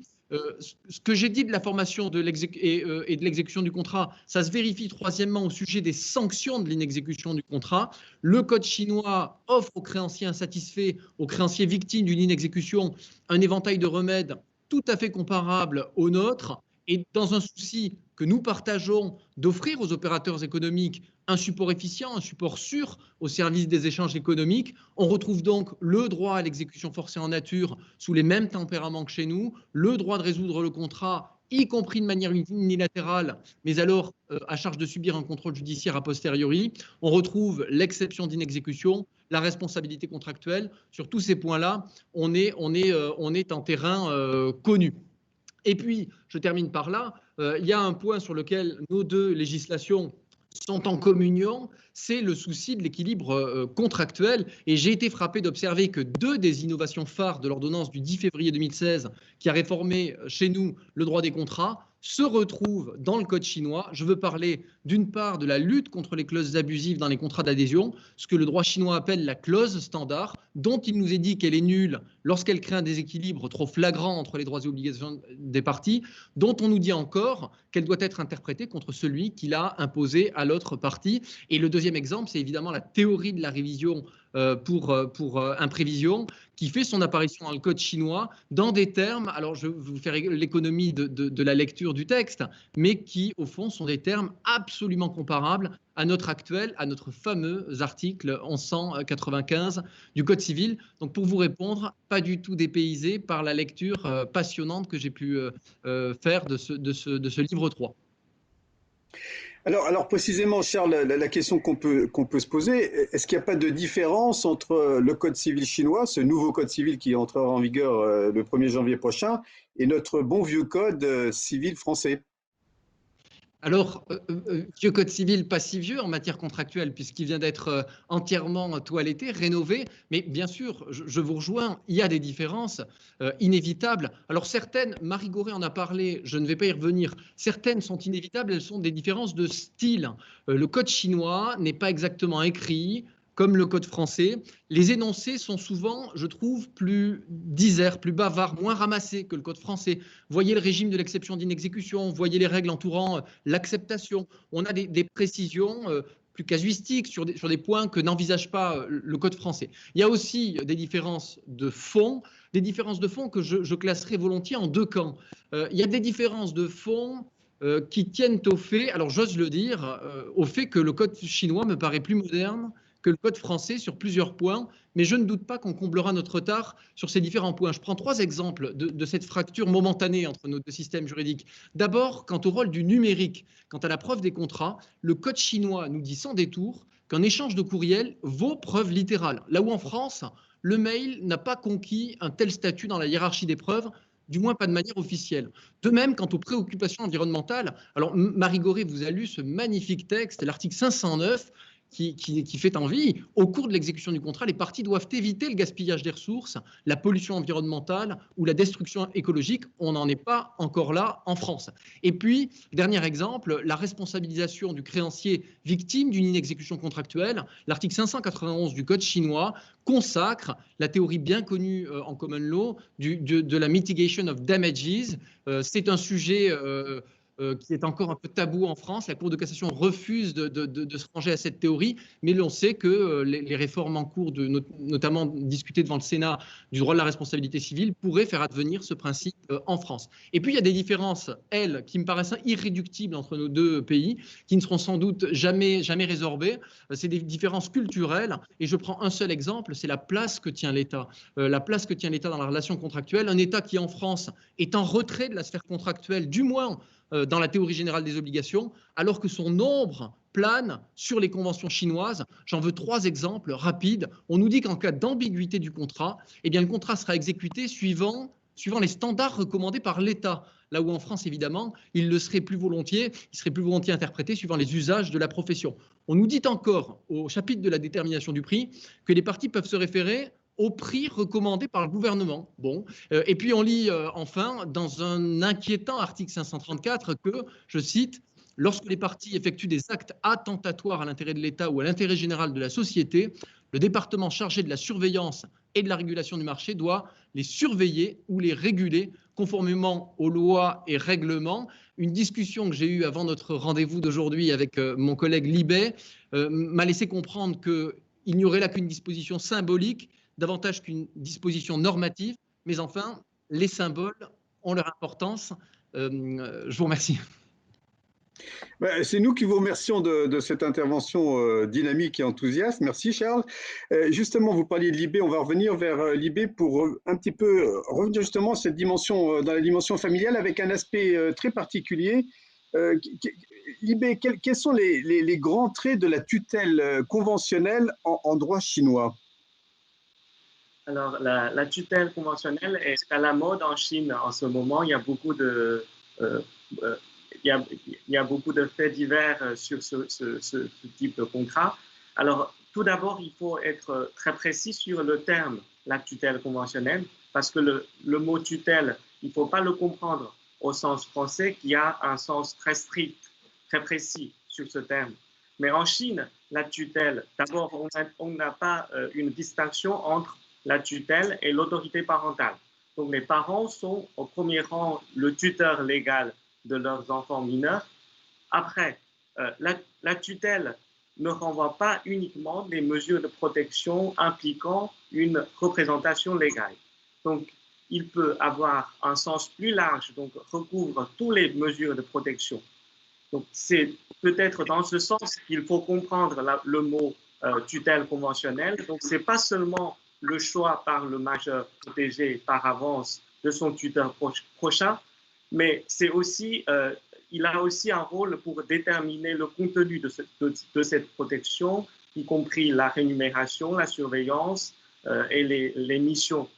Ce que j'ai dit de la formation et de l'exécution du contrat, ça se vérifie troisièmement au sujet des sanctions de l'inexécution du contrat. Le code chinois offre aux créanciers insatisfaits, aux créanciers victimes d'une inexécution, un éventail de remèdes tout à fait comparable au nôtre. Et dans un souci que nous partageons d'offrir aux opérateurs économiques un support efficient, un support sûr au service des échanges économiques, on retrouve donc le droit à l'exécution forcée en nature sous les mêmes tempéraments que chez nous, le droit de résoudre le contrat, y compris de manière unilatérale, mais alors à charge de subir un contrôle judiciaire a posteriori. On retrouve l'exception d'inexécution, la responsabilité contractuelle. Sur tous ces points-là, on est en terrain connu. Et puis, je termine par là, il y a un point sur lequel nos deux législations sont en communion, c'est le souci de l'équilibre contractuel. Et j'ai été frappé d'observer que deux des innovations phares de l'ordonnance du 10 février 2016, qui a réformé chez nous le droit des contrats, se retrouvent dans le code chinois. Je veux parler d'une part de la lutte contre les clauses abusives dans les contrats d'adhésion, ce que le droit chinois appelle la clause standard, dont il nous est dit qu'elle est nulle lorsqu'elle crée un déséquilibre trop flagrant entre les droits et obligations des parties, dont on nous dit encore qu'elle doit être interprétée contre celui qui l'a imposée à l'autre partie. Et le deuxième exemple, c'est évidemment la théorie de la révision pour imprévision, qui fait son apparition dans le code chinois dans des termes, alors je vais vous faire l'économie de la lecture du texte, mais qui au fond sont des termes absolument comparables à notre fameux article 1195 du Code civil. Donc pour vous répondre, pas du tout dépaysé par la lecture passionnante que j'ai pu faire de ce livre 3. Alors précisément, Charles, la question qu'on peut se poser, est-ce qu'il n'y a pas de différence entre le code civil chinois, ce nouveau code civil qui entrera en vigueur le 1er janvier prochain, et notre bon vieux code civil français? Alors, vieux code civil, pas si vieux en matière contractuelle, puisqu'il vient d'être entièrement toiletté, rénové. Mais bien sûr, je vous rejoins, il y a des différences inévitables. Alors, certaines, Marie Goré en a parlé, je ne vais pas y revenir, certaines sont inévitables, elles sont des différences de style. Le code chinois n'est pas exactement écrit comme le code français. Les énoncés sont souvent, je trouve, plus diserts, plus bavards, moins ramassés que le code français. Voyez le régime de l'exception d'inexécution, voyez les règles entourant l'acceptation. On a des précisions plus casuistiques sur des points que n'envisage pas le code français. Il y a aussi des différences de fond que je classerai volontiers en deux camps. Il y a des différences de fond qui tiennent au fait, alors j'ose le dire, au fait que le code chinois me paraît plus moderne que le code français sur plusieurs points, mais je ne doute pas qu'on comblera notre retard sur ces différents points. Je prends trois exemples de cette fracture momentanée entre nos deux systèmes juridiques. D'abord, quant au rôle du numérique, quant à la preuve des contrats, le code chinois nous dit sans détour qu'un échange de courriel vaut preuve littérale, là où en France, le mail n'a pas conquis un tel statut dans la hiérarchie des preuves, du moins pas de manière officielle. De même, quant aux préoccupations environnementales, alors Marie Goré vous a lu ce magnifique texte, l'article 509, qui fait envie. Au cours de l'exécution du contrat, les parties doivent éviter le gaspillage des ressources, la pollution environnementale ou la destruction écologique. On n'en est pas encore là en France. Et puis, dernier exemple, la responsabilisation du créancier victime d'une inexécution contractuelle. L'article 591 du Code chinois consacre la théorie bien connue en common law de la mitigation of damages. C'est un sujet qui est encore un peu tabou en France. La Cour de cassation refuse de se ranger à cette théorie, mais l'on sait que les réformes en cours, notamment discutées devant le Sénat, du droit de la responsabilité civile, pourraient faire advenir ce principe en France. Et puis, il y a des différences, elles, qui me paraissent irréductibles entre nos deux pays, qui ne seront sans doute jamais résorbées. C'est des différences culturelles, et je prends un seul exemple, c'est la place que tient l'État. La place que tient l'État dans la relation contractuelle, un État qui, en France, est en retrait de la sphère contractuelle, du moins dans la théorie générale des obligations, alors que son ombre plane sur les conventions chinoises. J'en veux trois exemples rapides. On nous dit qu'en cas d'ambiguïté du contrat, eh bien, le contrat sera exécuté suivant les standards recommandés par l'État. Là où en France, évidemment, il serait plus volontiers interprété suivant les usages de la profession. On nous dit encore, au chapitre de la détermination du prix, que les parties peuvent se référer au prix recommandé par le gouvernement. Bon. Et puis on lit enfin dans un inquiétant article 534 que, je cite, « Lorsque les parties effectuent des actes attentatoires à l'intérêt de l'État ou à l'intérêt général de la société, le département chargé de la surveillance et de la régulation du marché doit les surveiller ou les réguler conformément aux lois et règlements. » Une discussion que j'ai eue avant notre rendez-vous d'aujourd'hui avec mon collègue Libet m'a laissé comprendre qu'il n'y aurait là qu'une disposition symbolique davantage qu'une disposition normative, mais enfin, les symboles ont leur importance. Je vous remercie. C'est nous qui vous remercions de cette intervention dynamique et enthousiaste. Merci Charles. Justement, vous parliez de Libé, on va revenir vers Libé pour un petit peu revenir justement cette dimension, dans la dimension familiale avec un aspect très particulier. Libé, quels sont les grands traits de la tutelle conventionnelle en droit chinois? Alors, la tutelle conventionnelle est à la mode en Chine en ce moment. Il y a beaucoup de, il y a beaucoup de faits divers sur ce type de contrat. Alors, tout d'abord, il faut être très précis sur le terme, la tutelle conventionnelle, parce que le mot tutelle, il ne faut pas le comprendre au sens français, qui a un sens très strict, très précis sur ce terme. Mais en Chine, la tutelle, d'abord, on n'a pas une distinction entre la tutelle et l'autorité parentale. Donc, les parents sont au premier rang le tuteur légal de leurs enfants mineurs. Après, la tutelle ne renvoie pas uniquement des mesures de protection impliquant une représentation légale. Donc, il peut avoir un sens plus large, donc recouvre toutes les mesures de protection. Donc, c'est peut-être dans ce sens qu'il faut comprendre le mot tutelle conventionnelle. Donc, ce n'est pas seulement le choix par le majeur protégé par avance de son tuteur prochain, mais c'est aussi, il a aussi un rôle pour déterminer le contenu de cette protection, y compris la rémunération, la surveillance et les missions,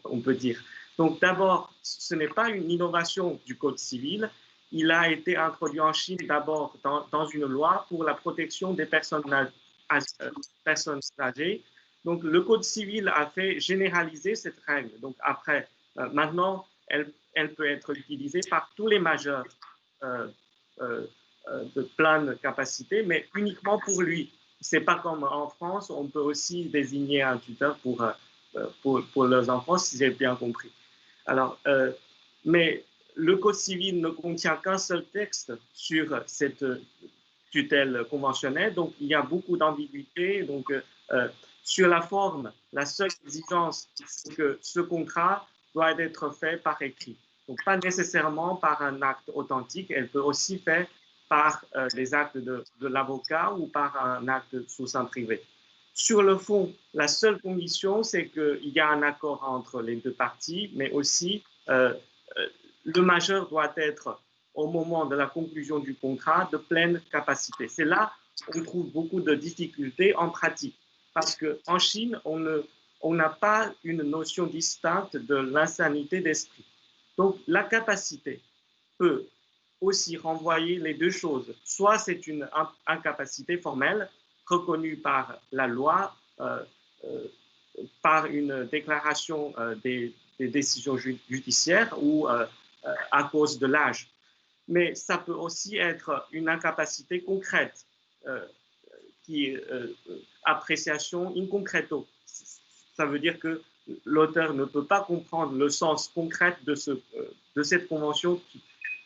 on peut dire. Donc d'abord, ce n'est pas une innovation du Code civil. Il a été introduit en Chine d'abord dans une loi pour la protection des personnes âgées. Donc le Code civil a fait généraliser cette règle. Donc après, maintenant, elle peut être utilisée par tous les majeurs de pleine capacité, mais uniquement pour lui. Ce n'est pas comme en France, on peut aussi désigner un tuteur pour leurs enfants, si j'ai bien compris. Alors, mais le Code civil ne contient qu'un seul texte sur cette tutelle conventionnelle, donc il y a beaucoup d'ambiguïté. Donc, sur la forme, la seule exigence, c'est que ce contrat doit être fait par écrit. Donc, pas nécessairement par un acte authentique, elle peut aussi faire par les actes de l'avocat ou par un acte sous seing privé. Sur le fond, la seule condition, c'est qu'il y a un accord entre les deux parties, mais aussi le majeur doit être, au moment de la conclusion du contrat, de pleine capacité. C'est là qu'on trouve beaucoup de difficultés en pratique, parce qu'en Chine, on n'a pas une notion distincte de l'insanité d'esprit. Donc, la capacité peut aussi renvoyer les deux choses. Soit c'est une incapacité formelle reconnue par la loi, par une déclaration des décisions judiciaires ou à cause de l'âge. Mais ça peut aussi être une incapacité concrète, qui est appréciation in concreto. Ça veut dire que l'auteur ne peut pas comprendre le sens concret de cette convention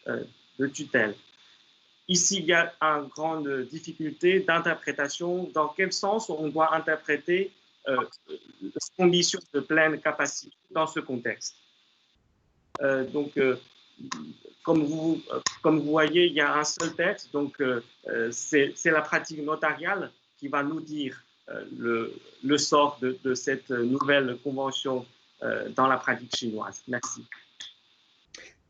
de tutelle. Ici, il y a une grande difficulté d'interprétation. Dans quel sens on doit interpréter les conditions de pleine capacité dans ce contexte? Donc, comme vous voyez, il y a un seul texte. Donc, c'est la pratique notariale qui va nous dire le sort de cette nouvelle convention dans la pratique chinoise. Merci.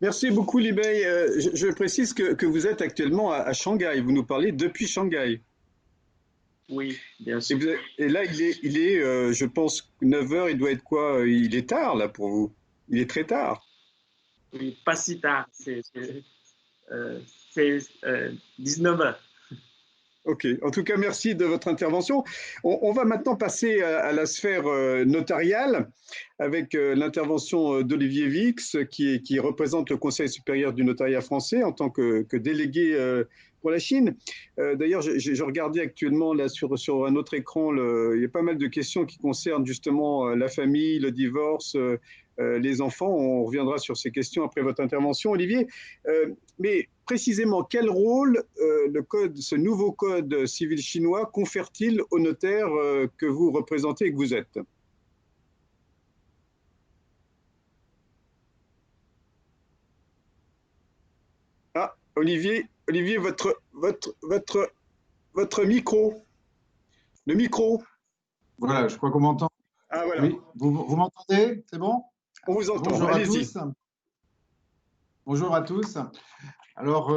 Merci beaucoup, Li Bei. Je précise que vous êtes actuellement à Shanghai. Vous nous parlez depuis Shanghai. Oui, bien sûr. Et là, il est je pense, 9 h. Il doit être quoi? Il est tard, là, pour vous. Il est très tard. Oui, pas si tard. C'est 19 h. Ok. En tout cas, merci de votre intervention. On va maintenant passer à la sphère notariale avec l'intervention d'Olivier Vix, qui représente le Conseil supérieur du notariat français en tant que délégué pour la Chine. D'ailleurs, je regardais actuellement là sur un autre écran, il y a pas mal de questions qui concernent justement la famille, le divorce, les enfants. On reviendra sur ces questions après votre intervention, Olivier. Mais précisément, quel rôle ce nouveau code civil chinois confère-t-il aux notaires que vous représentez et que vous êtes? Ah, Olivier, votre micro. Le micro. Voilà, je crois qu'on m'entend. Ah, voilà. Oui, vous m'entendez? C'est bon? On vous entend. Bonjour à Allez-y. tous. Bonjour à tous. Alors,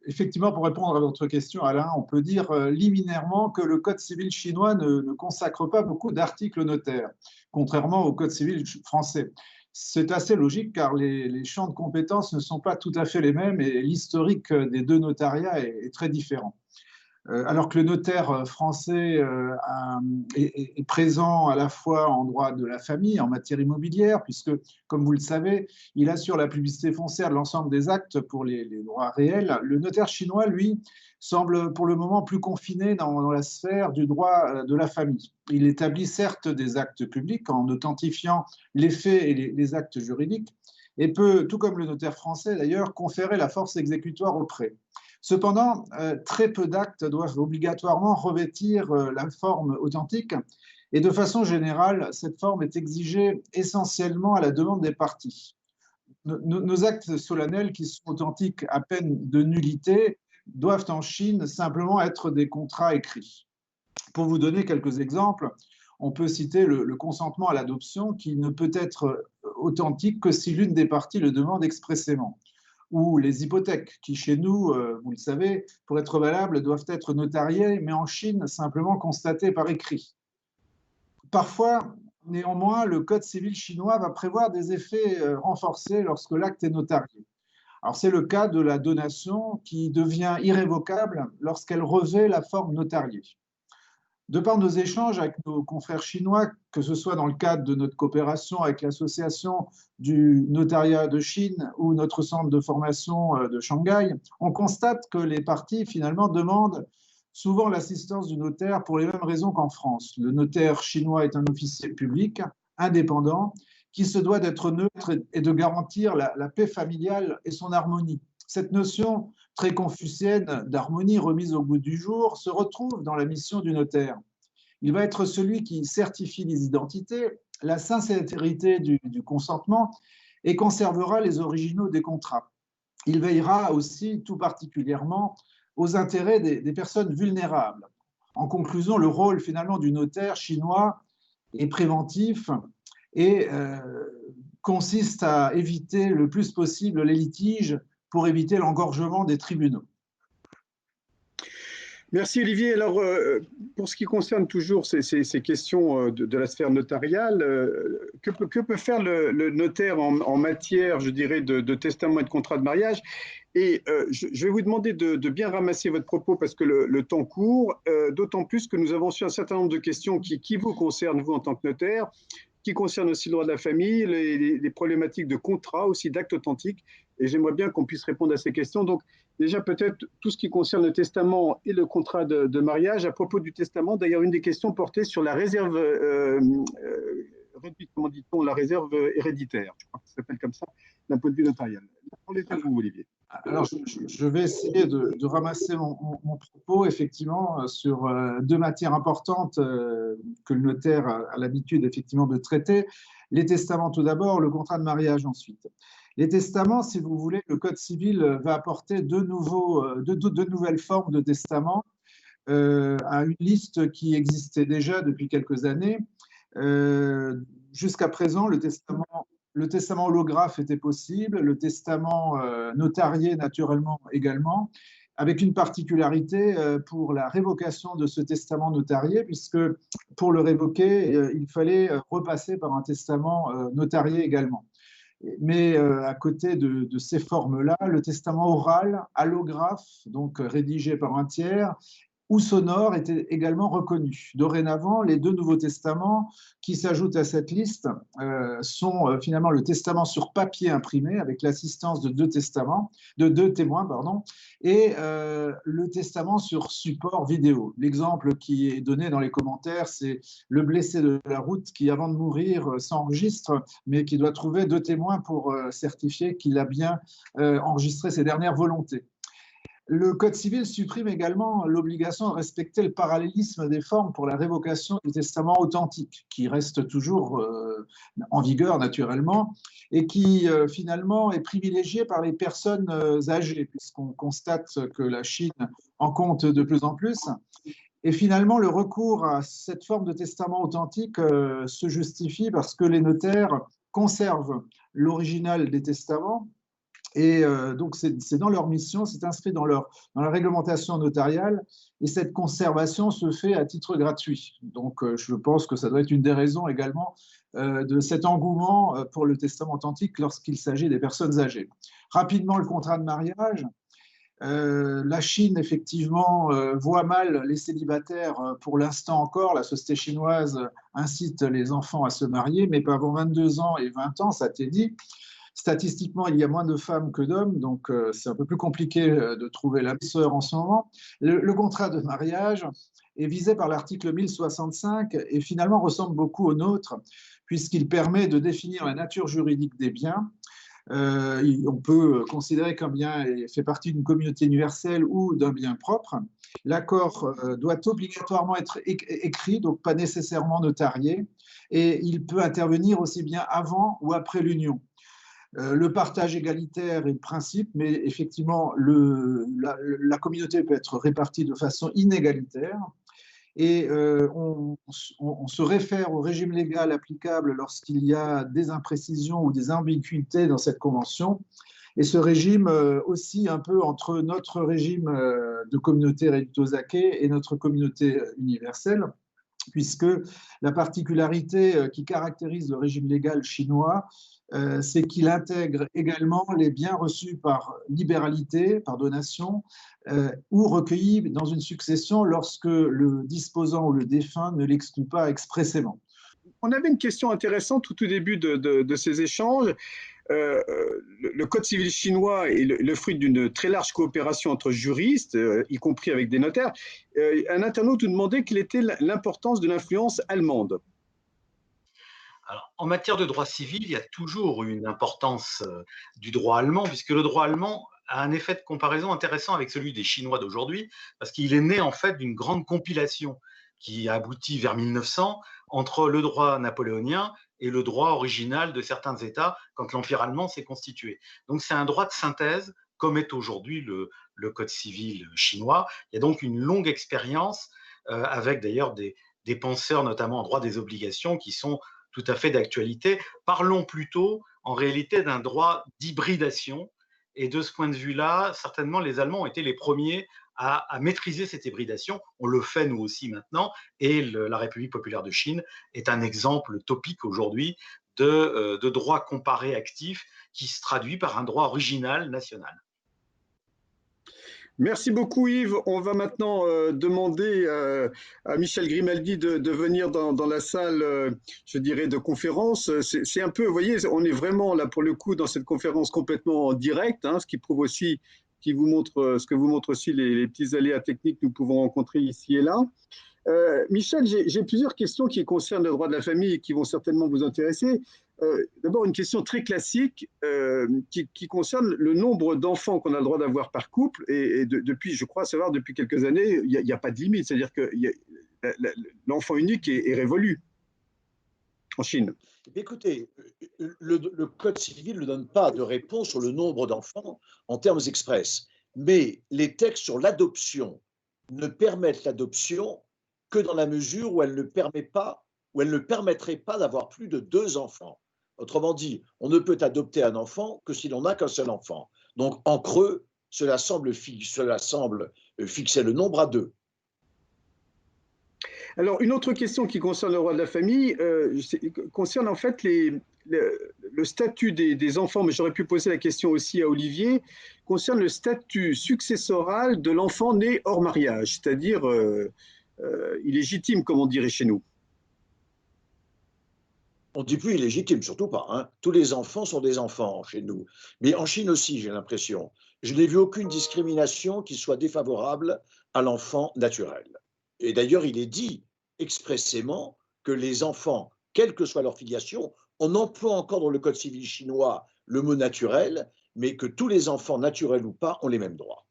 effectivement, pour répondre à votre question, Alain, on peut dire liminairement que le Code civil chinois ne consacre pas beaucoup d'articles notaires, contrairement au Code civil français. C'est assez logique car les champs de compétences ne sont pas tout à fait les mêmes et l'historique des deux notariats est très différent. Alors que le notaire français est présent à la fois en droit de la famille, en matière immobilière, puisque, comme vous le savez, il assure la publicité foncière de l'ensemble des actes pour les droits réels. Le notaire chinois, lui, semble pour le moment plus confiné dans la sphère du droit de la famille. Il établit certes des actes publics en authentifiant les faits et les actes juridiques, et peut, tout comme le notaire français d'ailleurs, conférer la force exécutoire au prêt. Cependant, très peu d'actes doivent obligatoirement revêtir la forme authentique et de façon générale, cette forme est exigée essentiellement à la demande des parties. Nos actes solennels qui sont authentiques à peine de nullité doivent en Chine simplement être des contrats écrits. Pour vous donner quelques exemples, on peut citer le consentement à l'adoption qui ne peut être authentique que si l'une des parties le demande expressément. Ou les hypothèques qui, chez nous, vous le savez, pour être valables, doivent être notariées, mais en Chine, simplement constatées par écrit. Parfois, néanmoins, le Code civil chinois va prévoir des effets renforcés lorsque l'acte est notarié. Alors, c'est le cas de la donation qui devient irrévocable lorsqu'elle revêt la forme notariée. De par nos échanges avec nos confrères chinois, que ce soit dans le cadre de notre coopération avec l'Association du notariat de Chine ou notre centre de formation de Shanghai, on constate que les parties, finalement, demandent souvent l'assistance du notaire pour les mêmes raisons qu'en France. Le notaire chinois est un officier public, indépendant, qui se doit d'être neutre et de garantir la paix familiale et son harmonie. Cette notion très confucienne d'harmonie remise au goût du jour se retrouve dans la mission du notaire. Il va être celui qui certifie les identités, la sincérité du consentement et conservera les originaux des contrats. Il veillera aussi tout particulièrement aux intérêts des personnes vulnérables. En conclusion, le rôle finalement du notaire chinois est préventif et consiste à éviter le plus possible les litiges pour éviter l'engorgement des tribunaux. Merci Olivier. Alors, pour ce qui concerne toujours ces questions de la sphère notariale, que peut faire le notaire en matière, je dirais, de testament et de contrat de mariage? Et je vais vous demander de bien ramasser votre propos parce que le temps court, d'autant plus que nous avons reçu un certain nombre de questions qui vous concernent, vous en tant que notaire, qui concernent aussi le droit de la famille, les problématiques de contrat, aussi d'actes authentiques. Et j'aimerais bien qu'on puisse répondre à ces questions. Donc, déjà, peut-être tout ce qui concerne le testament et le contrat de mariage. À propos du testament, d'ailleurs, une des questions portait sur la réserve réduite, comment dit-on, la réserve héréditaire. Je crois que ça s'appelle comme ça, d'un point de vue notarial. On est à vous, Olivier. Alors, je vais essayer de ramasser mon propos, effectivement, sur deux matières importantes que le notaire a l'habitude, effectivement, de traiter. Les testaments, tout d'abord, le contrat de mariage, ensuite. Les testaments, si vous voulez, le Code civil va apporter deux nouvelles formes de testaments à une liste qui existait déjà depuis quelques années. Jusqu'à présent, le testament holographe était possible, le testament notarié naturellement également, avec une particularité pour la révocation de ce testament notarié, puisque pour le révoquer, il fallait repasser par un testament notarié également. Mais à côté de ces formes-là, le testament oral, allographe, donc rédigé par un tiers, ou sonore était également reconnu. Dorénavant, les deux nouveaux testaments qui s'ajoutent à cette liste sont finalement le testament sur papier imprimé avec l'assistance de deux témoins, et le testament sur support vidéo. L'exemple qui est donné dans les commentaires, c'est le blessé de la route qui, avant de mourir, s'enregistre, mais qui doit trouver deux témoins pour certifier qu'il a bien enregistré ses dernières volontés. Le Code civil supprime également l'obligation de respecter le parallélisme des formes pour la révocation du testament authentique, qui reste toujours en vigueur naturellement, et qui finalement est privilégié par les personnes âgées, puisqu'on constate que la Chine en compte de plus en plus. Et finalement, le recours à cette forme de testament authentique se justifie parce que les notaires conservent l'original des testaments. Et donc, c'est dans leur mission, c'est inscrit dans la réglementation notariale, et cette conservation se fait à titre gratuit. Donc, je pense que ça doit être une des raisons également de cet engouement pour le testament authentique lorsqu'il s'agit des personnes âgées. Rapidement, le contrat de mariage. La Chine, effectivement, voit mal les célibataires pour l'instant encore. La société chinoise incite les enfants à se marier, mais pas avant 22 ans et 20 ans, ça t'est dit. Statistiquement, il y a moins de femmes que d'hommes, donc c'est un peu plus compliqué de trouver l'âme sœur en ce moment. Le contrat de mariage est visé par l'article 1065 et finalement ressemble beaucoup au nôtre, puisqu'il permet de définir la nature juridique des biens, On peut considérer qu'un bien fait partie d'une communauté universelle ou d'un bien propre. L'accord doit obligatoirement être écrit, donc pas nécessairement notarié, et il peut intervenir aussi bien avant ou après l'union. Le partage égalitaire est le principe, mais effectivement, la communauté peut être répartie de façon inégalitaire. Et on se réfère au régime légal applicable lorsqu'il y a des imprécisions ou des ambiguïtés dans cette convention. Et ce régime oscille un peu entre notre régime de communauté Reito-Zake et notre communauté universelle, puisque la particularité qui caractérise le régime légal chinois, c'est qu'il intègre également les biens reçus par libéralité, par donation, ou recueillis dans une succession lorsque le disposant ou le défunt ne l'exclut pas expressément. On avait une question intéressante tout au début de ces échanges. Le Code civil chinois est le fruit d'une très large coopération entre juristes, y compris avec des notaires. Un internaute nous demandait quelle était l'importance de l'influence allemande. Alors, en matière de droit civil, il y a toujours une importance du droit allemand, puisque le droit allemand a un effet de comparaison intéressant avec celui des Chinois d'aujourd'hui, parce qu'il est né en fait d'une grande compilation qui a abouti vers 1900 entre le droit napoléonien et le droit original de certains États quand l'Empire allemand s'est constitué. Donc c'est un droit de synthèse, comme est aujourd'hui le Code civil chinois. Il y a donc une longue expérience, avec d'ailleurs des penseurs, notamment en droit des obligations, qui sont tout à fait d'actualité. Parlons plutôt en réalité d'un droit d'hybridation. Et de ce point de vue-là, certainement, les Allemands ont été les premiers à maîtriser cette hybridation. On le fait nous aussi maintenant. Et la République populaire de Chine est un exemple topique aujourd'hui de droit comparé actif qui se traduit par un droit original national. Merci beaucoup Yves. On va maintenant demander à Michel Grimaldi de venir dans la salle, je dirais, de conférence. C'est un peu, vous voyez, on est vraiment là pour le coup dans cette conférence complètement en direct, hein, ce qui prouve aussi, qui vous montre, ce que vous montre aussi les petits aléas techniques que nous pouvons rencontrer ici et là. Michel, j'ai plusieurs questions qui concernent le droit de la famille et qui vont certainement vous intéresser. D'abord, une question très classique qui concerne le nombre d'enfants qu'on a le droit d'avoir par couple. Et depuis, je crois savoir, depuis quelques années, il n'y a pas de limite. C'est-à-dire que l'enfant unique est révolu en Chine. Écoutez, le Code civil ne donne pas de réponse sur le nombre d'enfants en termes express. Mais les textes sur l'adoption ne permettent l'adoption que dans la mesure où elle ne permet pas, ou elle ne permettrait pas d'avoir plus de 2 enfants. Autrement dit, on ne peut adopter un enfant que si l'on n'a qu'un seul enfant. Donc, en creux, cela semble fixer le nombre à 2. Alors, une autre question qui concerne le droit de la famille concerne en fait le statut des enfants, mais j'aurais pu poser la question aussi à Olivier, concerne le statut successoral de l'enfant né hors mariage, c'est-à-dire illégitime, comme on dirait chez nous. On ne dit plus illégitime, surtout pas. Hein. Tous les enfants sont des enfants chez nous. Mais en Chine aussi, j'ai l'impression. Je n'ai vu aucune discrimination qui soit défavorable à l'enfant naturel. Et d'ailleurs, il est dit expressément que les enfants, quelle que soit leur filiation, on emploie encore dans le Code civil chinois le mot naturel, mais que tous les enfants, naturels ou pas, ont les mêmes droits.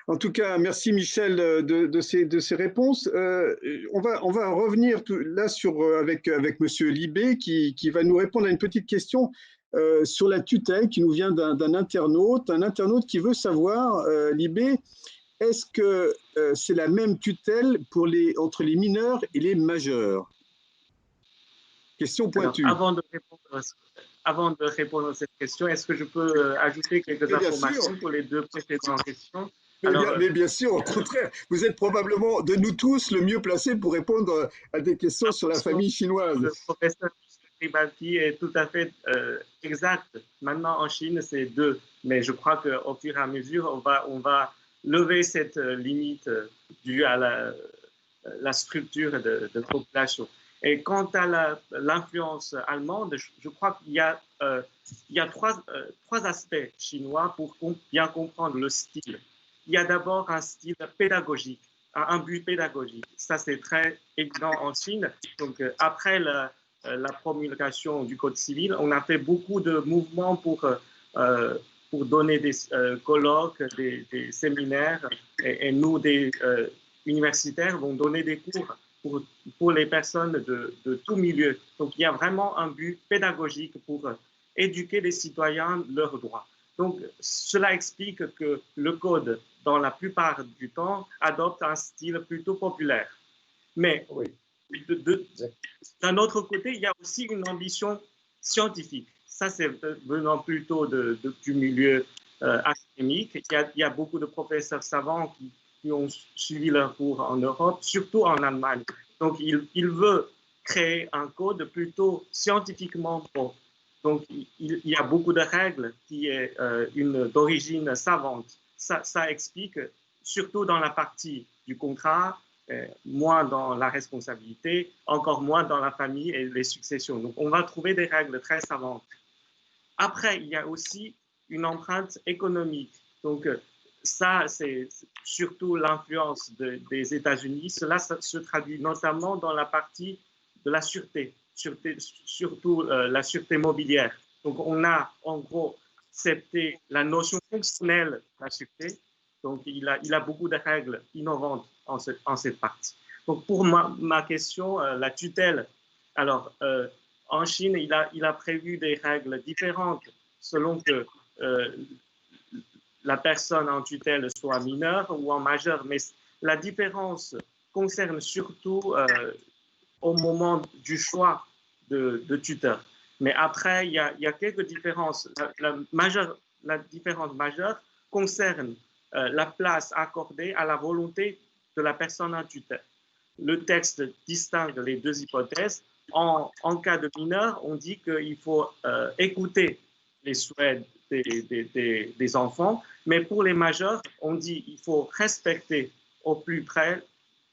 En tout cas, merci Michel de ces réponses. On va revenir là avec Monsieur Libé qui va nous répondre à une petite question sur la tutelle qui nous vient d'un internaute. Un internaute qui veut savoir, Libé, est-ce que c'est la même tutelle entre les mineurs et les majeurs? Question pointue. Alors, avant de répondre à cette question, est-ce que je peux ajouter quelques informations pour les 2 précédentes questions? Mais bien sûr, au contraire, vous êtes probablement de nous tous le mieux placé pour répondre à des questions sur la famille chinoise. Le professeur Grimaldi est tout à fait exact. Maintenant, en Chine, c'est 2. Mais je crois qu'au fur et à mesure, on va lever cette limite due à la structure de population. Et quant à l'influence allemande, je crois qu'il y a 3 aspects chinois pour bien comprendre le style. Il y a d'abord un style pédagogique, un but pédagogique. Ça, c'est très évident en Chine. Donc, après la promulgation du Code civil, on a fait beaucoup de mouvements pour donner des colloques, des séminaires, et nous, des universitaires, vont donner des cours pour les personnes de tout milieu. Donc, il y a vraiment un but pédagogique pour éduquer les citoyens leurs droits. Donc, cela explique que le Code, dans la plupart du temps, adopte un style plutôt populaire. Mais Oui. d'un autre côté, il y a aussi une ambition scientifique. Ça, c'est venant plutôt du milieu académique. Il y a beaucoup de professeurs savants qui ont suivi leurs cours en Europe, surtout en Allemagne. Donc, il veut créer un code plutôt scientifiquement bon. Donc, il y a beaucoup de règles qui est d'origine savante. Ça explique, surtout dans la partie du contrat, moins dans la responsabilité, encore moins dans la famille et les successions. Donc, on va trouver des règles très savantes. Après, il y a aussi une empreinte économique. Donc, ça, c'est surtout l'influence des États-Unis. Cela se traduit notamment dans la partie de la sûreté, surtout la sûreté mobilière. Donc, on a en gros accepté la notion fonctionnelle de la sûreté. Donc, il a beaucoup de règles innovantes en cette partie. Donc, pour ma question, la tutelle, alors, en Chine, il a prévu des règles différentes selon que la personne en tutelle soit mineure ou en majeure, mais la différence concerne surtout au moment du choix de tuteur. Mais après, il y a quelques différences. La différence majeure concerne la place accordée à la volonté de la personne en tutelle. Le texte distingue les deux hypothèses. En cas de mineur, on dit qu'il faut écouter les souhaits des enfants, mais pour les majeurs, on dit qu'il faut respecter au plus près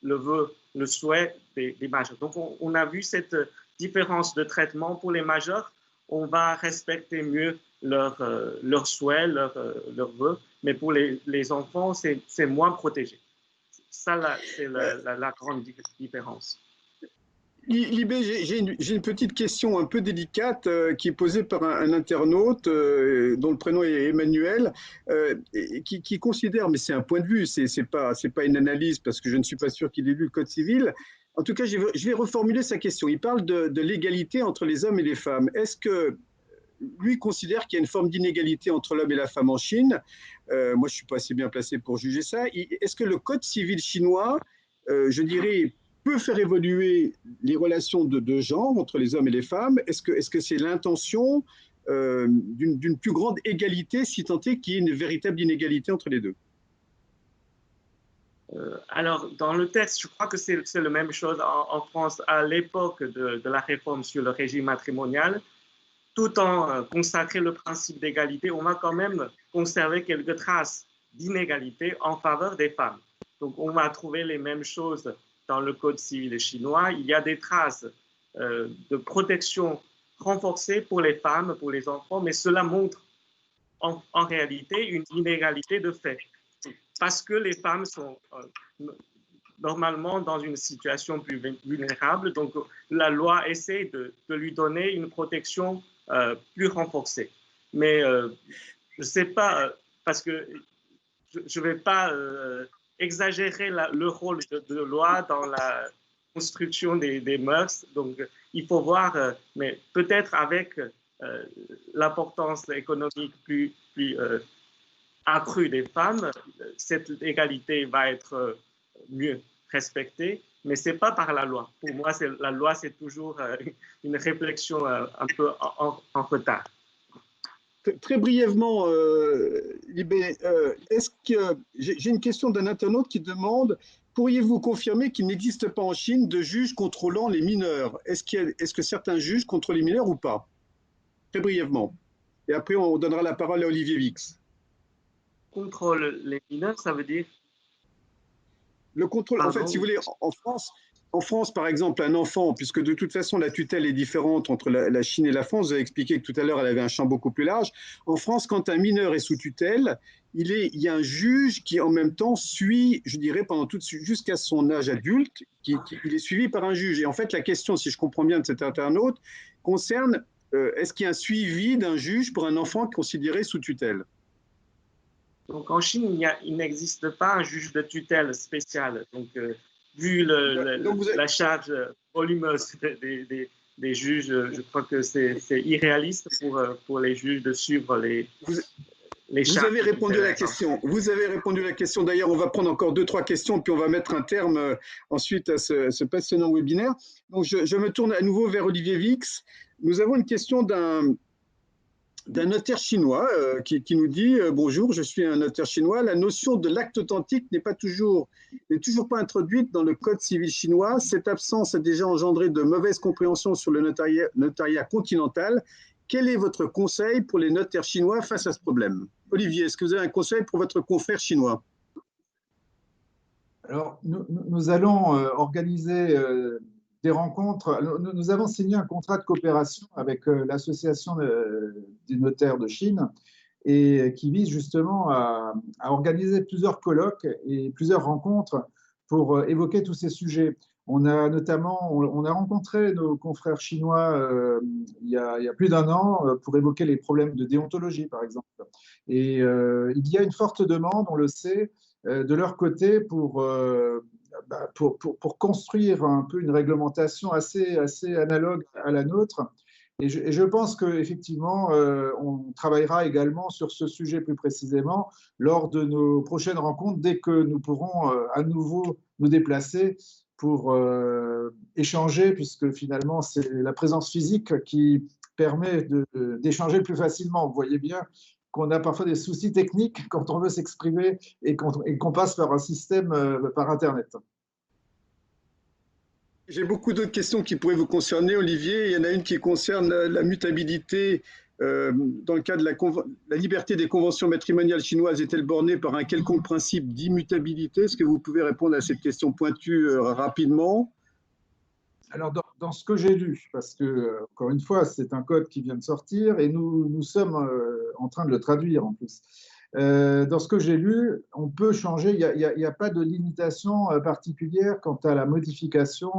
le souhait des majeurs. Donc, on a vu cette différence de traitement. Pour les majeurs, on va respecter mieux leurs souhaits, leurs vœux, mais pour les enfants, c'est moins protégé. Ça, c'est la grande différence. Libé, j'ai une petite question un peu délicate qui est posée par un internaute dont le prénom est Emmanuel, qui considère, mais c'est un point de vue, c'est pas une analyse parce que je ne suis pas sûr qu'il ait lu le Code civil. En tout cas, je vais reformuler sa question. Il parle de l'égalité entre les hommes et les femmes. Est-ce que lui considère qu'il y a une forme d'inégalité entre l'homme et la femme en Chine? Moi, je ne suis pas assez bien placé pour juger ça. Est-ce que le Code civil chinois, je dirais, peut faire évoluer les relations de genre entre les hommes et les femmes? Est-ce que c'est l'intention d'une plus grande égalité, si tant est qu'il y ait une véritable inégalité entre les deux? Alors, dans le texte, je crois que c'est la même chose en France à l'époque de la réforme sur le régime matrimonial. Tout en consacrant le principe d'égalité, on va quand même conserver quelques traces d'inégalité en faveur des femmes. Donc, on va trouver les mêmes choses dans le Code civil chinois. Il y a des traces de protection renforcée pour les femmes, pour les enfants, mais cela montre en réalité une inégalité de fait. Parce que les femmes sont normalement dans une situation plus vulnérable, donc la loi essaie de lui donner une protection plus renforcée. Mais je ne sais pas, parce que je ne vais pas exagérer le rôle de loi dans la construction des mœurs. Donc, il faut voir, mais peut-être avec l'importance économique plus accrue des femmes, cette égalité va être mieux respectée, mais ce n'est pas par la loi. Pour moi, la loi, c'est toujours une réflexion un peu en retard. Très brièvement, Libé, est-ce que j'ai une question d'un internaute qui demande: pourriez-vous confirmer qu'il n'existe pas en Chine de juges contrôlant les mineurs? Est-ce que certains juges contrôlent les mineurs ou pas? Très brièvement. Et après, on donnera la parole à Olivier Vix. Contrôle les mineurs, ça veut dire? Le contrôle, en fait, si vous voulez, en France, en France, par exemple, un enfant, puisque de toute façon la tutelle est différente entre la Chine et la France, vous avez expliqué que tout à l'heure elle avait un champ beaucoup plus large. En France, quand un mineur est sous tutelle, il y a un juge qui en même temps suit, je dirais, jusqu'à son âge adulte, il est suivi par un juge. Et en fait, la question, si je comprends bien de cet internaute, concerne est-ce qu'il y a un suivi d'un juge pour un enfant considéré sous tutelle? Donc en Chine, il n'existe pas un juge de tutelle spécial. Donc vu la charge volumeuse des juges, je crois que c'est irréaliste pour les juges de suivre les Vous avez répondu à la question. Vous avez répondu à la question. D'ailleurs, on va prendre encore 2-3 questions, puis on va mettre un terme ensuite à ce passionnant webinaire. Donc, je me tourne à nouveau vers Olivier Vix. Nous avons une question d'un notaire chinois qui nous dit bonjour, je suis un notaire chinois. La notion de l'acte authentique n'est toujours pas introduite dans le code civil chinois. Cette absence a déjà engendré de mauvaises compréhensions sur le notariat continental. Quel est votre conseil pour les notaires chinois face à ce problème? Olivier, est-ce que vous avez un conseil pour votre confrère chinois? Alors, nous allons organiser des rencontres. Nous avons signé un contrat de coopération avec l'Association des notaires de Chine et qui vise justement à organiser plusieurs colloques et plusieurs rencontres pour évoquer tous ces sujets. On a rencontré nos confrères chinois il y a plus d'un an pour évoquer les problèmes de déontologie, par exemple. Et il y a une forte demande, on le sait, de leur côté pour construire un peu une réglementation assez analogue à la nôtre. Et je pense qu'effectivement, on travaillera également sur ce sujet plus précisément lors de nos prochaines rencontres, dès que nous pourrons à nouveau nous déplacer pour échanger, puisque finalement, c'est la présence physique qui permet d'échanger plus facilement. Vous voyez bien qu'on a parfois des soucis techniques quand on veut s'exprimer et qu'on passe par un système par Internet. J'ai beaucoup d'autres questions qui pourraient vous concerner, Olivier. Il y en a une qui concerne la mutabilité. Dans le cas de la liberté des conventions matrimoniales chinoises est-elle bornée par un quelconque principe d'immutabilité? Est-ce que vous pouvez répondre à cette question pointue rapidement? Alors, dans ce que j'ai lu, parce que, encore une fois, c'est un code qui vient de sortir et nous sommes en train de le traduire en plus. Dans ce que j'ai lu, on peut changer, il n'y a pas de limitation particulière quant à la modification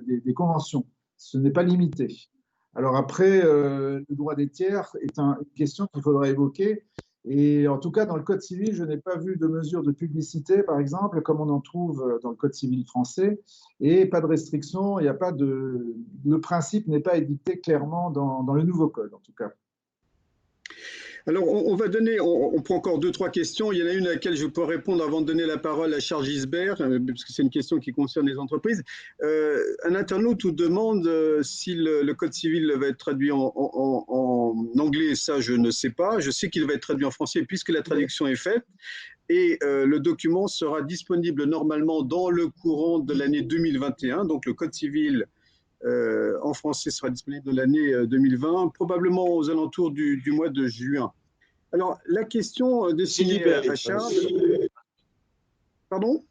des conventions. Ce n'est pas limité. Alors après, le droit des tiers est une question qu'il faudra évoquer. Et en tout cas, dans le Code civil, je n'ai pas vu de mesure de publicité, par exemple, comme on en trouve dans le Code civil français, et pas de restriction. Il n'y a pas le principe n'est pas édicté clairement dans le nouveau code, en tout cas. Alors, on prend encore 2-3 questions. Il y en a une à laquelle je peux répondre avant de donner la parole à Charles Gisbert, parce que c'est une question qui concerne les entreprises. Un internaute nous demande si le Code civil va être traduit en anglais. Ça, je ne sais pas. Je sais qu'il va être traduit en français puisque la traduction est faite. Et le document sera disponible normalement dans le courant de l'année 2021. Donc, le Code civil en français sera disponible dans l'année 2020, probablement aux alentours du mois de juin. Alors, la question destinée à Charles… Pardon?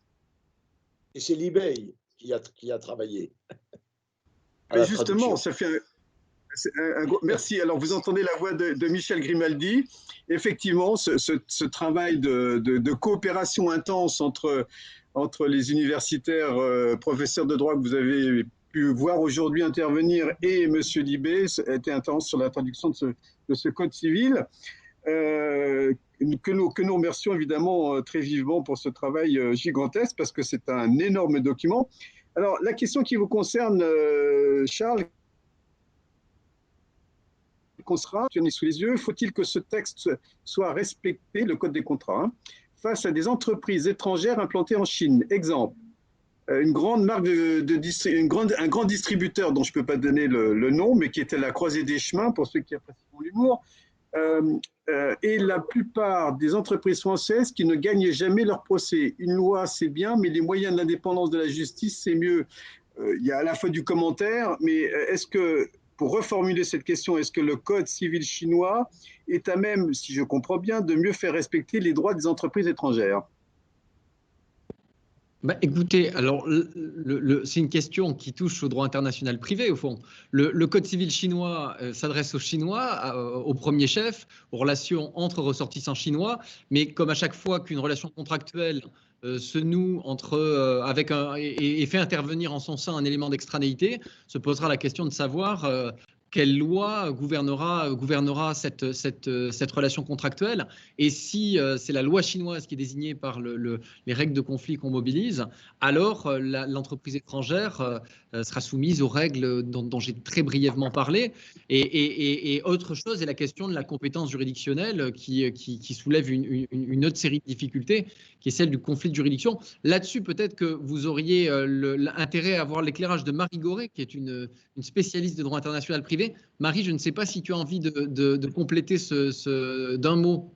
Et c'est l'eBay qui a travaillé. Mais justement, ça fait merci. Alors, vous entendez la voix de Michel Grimaldi. Effectivement, ce travail de coopération intense entre les universitaires, professeurs de droit que vous avez pu voir aujourd'hui intervenir et M. Dibé a été intense sur la traduction de ce code civil, que nous remercions évidemment très vivement pour ce travail gigantesque, parce que c'est un énorme document. Alors, la question qui vous concerne, Charles, qu'on sera, tu en es sous les yeux, faut-il que ce texte soit respecté, le code des contrats, face à des entreprises étrangères implantées en Chine? Exemple, une grande marque un grand distributeur dont je ne peux pas donner le nom, mais qui était à la croisée des chemins, pour ceux qui apprécient l'humour, et la plupart des entreprises françaises qui ne gagnent jamais leur procès. Une loi, c'est bien, mais les moyens de l'indépendance de la justice, c'est mieux. Il y a à la fois du commentaire, mais est-ce que, pour reformuler cette question, est-ce que le code civil chinois est à même, si je comprends bien, de mieux faire respecter les droits des entreprises étrangères? Bah, écoutez, alors c'est une question qui touche au droit international privé, au fond. Le Code civil chinois s'adresse aux Chinois, au premier chef, aux relations entre ressortissants chinois, mais comme à chaque fois qu'une relation contractuelle se noue et fait intervenir en son sein un élément d'extranéité, se posera la question de savoir quelle loi gouvernera cette relation contractuelle. Et si c'est la loi chinoise qui est désignée par les règles de conflit qu'on mobilise, alors l'entreprise étrangère sera soumise aux règles dont j'ai très brièvement parlé. Et autre chose est la question de la compétence juridictionnelle qui soulève une autre série de difficultés, qui est celle du conflit de juridiction. Là-dessus, peut-être que vous auriez intérêt à avoir l'éclairage de Marie Goré, qui est une spécialiste de droit international privé. Marie, je ne sais pas si tu as envie de compléter d'un mot.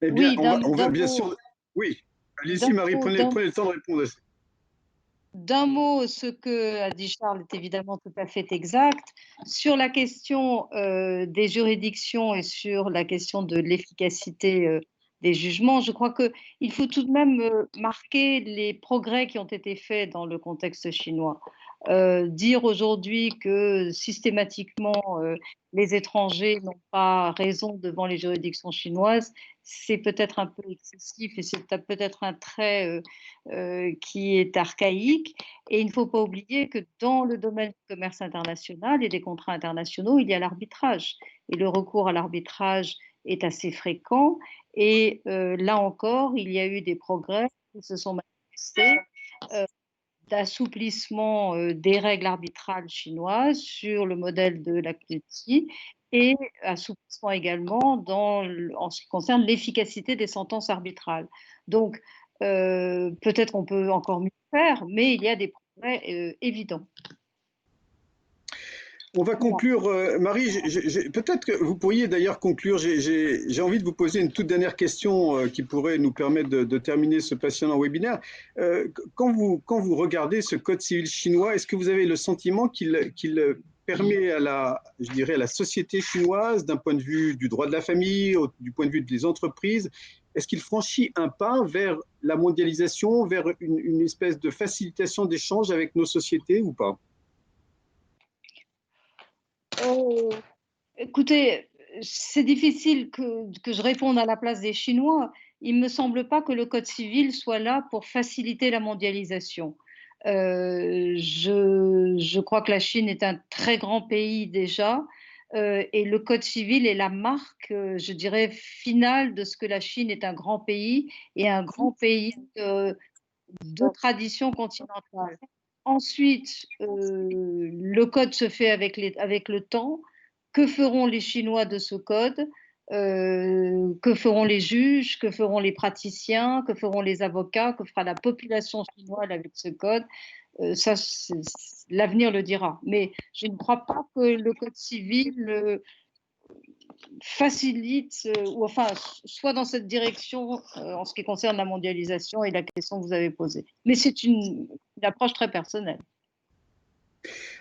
Eh bien, on va bien sûr... Oui, allez-y Marie, prenez le temps de répondre. D'un mot, ce que a dit Charles est évidemment tout à fait exact. Sur la question des juridictions et sur la question de l'efficacité des jugements, je crois qu'il faut tout de même marquer les progrès qui ont été faits dans le contexte chinois. Dire aujourd'hui que systématiquement les étrangers n'ont pas raison devant les juridictions chinoises, c'est peut-être un peu excessif et c'est peut-être un trait qui est archaïque. Et il ne faut pas oublier que dans le domaine du commerce international et des contrats internationaux, il y a l'arbitrage. Et le recours à l'arbitrage est assez fréquent. Et là encore, il y a eu des progrès qui se sont manifestés d'assouplissement des règles arbitrales chinoises sur le modèle de la CNUTI et assouplissement également en ce qui concerne l'efficacité des sentences arbitrales. Donc, peut-être qu'on peut encore mieux faire, mais il y a des progrès évidents. On va conclure, Marie, peut-être que vous pourriez d'ailleurs conclure, j'ai envie de vous poser une toute dernière question qui pourrait nous permettre de terminer ce passionnant webinaire. Quand vous regardez ce code civil chinois, est-ce que vous avez le sentiment qu'il permet à la société chinoise, d'un point de vue du droit de la famille, du point de vue des entreprises, est-ce qu'il franchit un pas vers la mondialisation, vers une espèce de facilitation d'échange avec nos sociétés ou pas ? Écoutez, c'est difficile que je réponde à la place des Chinois. Il ne me semble pas que le Code civil soit là pour faciliter la mondialisation. Je crois que la Chine est un très grand pays déjà, et le Code civil est la marque, je dirais, finale de ce que la Chine est un grand pays et un grand pays de tradition continentale. Ensuite, le code se fait avec le temps. Que feront les Chinois de ce code? Que feront les juges? Que feront les praticiens? Que feront les avocats? Que fera la population chinoise avec ce code? Ça, l'avenir le dira. Mais je ne crois pas que le code civil facilite ou enfin soit dans cette direction en ce qui concerne la mondialisation et la question que vous avez posée. Mais c'est une approche très personnelle.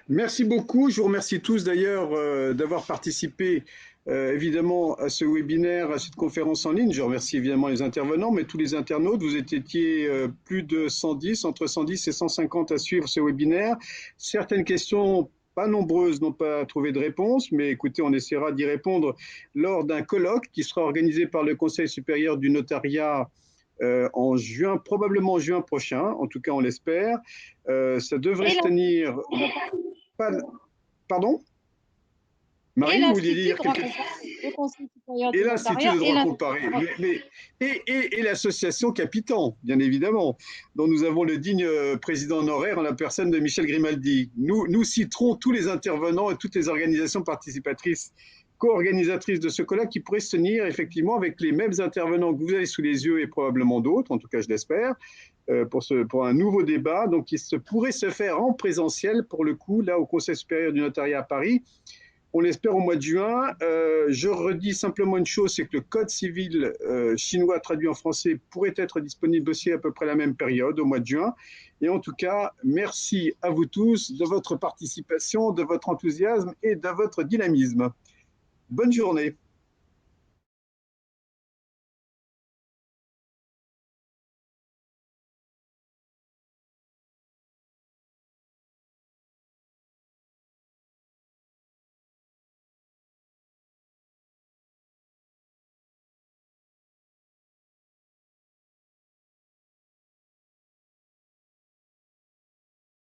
Merci beaucoup. Je vous remercie tous d'ailleurs d'avoir participé évidemment à ce webinaire, à cette conférence en ligne. Je remercie évidemment les intervenants, mais tous les internautes. Vous étiez plus de 110, entre 110 et 150 à suivre ce webinaire. Certaines questions, pas nombreuses, n'ont pas trouvé de réponse, mais écoutez, on essaiera d'y répondre lors d'un colloque qui sera organisé par le Conseil supérieur du notariat en juin, probablement en juin prochain, en tout cas on l'espère. Ça devrait se tenir... Pardon? Marie, vous vouliez dire quelque chose? Et l'Institut de droit comparé. Et l'association Capitan, bien évidemment, dont nous avons le digne président honoraire en la personne de Michel Grimaldi. Nous citerons tous les intervenants et toutes les organisations participatrices, co-organisatrices de ce colloque qui pourrait se tenir effectivement avec les mêmes intervenants que vous avez sous les yeux et probablement d'autres, en tout cas je l'espère, pour un nouveau débat, donc qui pourrait se faire en présentiel pour le coup, là au Conseil supérieur du notariat à Paris. On l'espère au mois de juin. Je redis simplement une chose, c'est que le code civil chinois traduit en français pourrait être disponible aussi à peu près à la même période, au mois de juin. Et en tout cas, merci à vous tous de votre participation, de votre enthousiasme et de votre dynamisme. Bonne journée.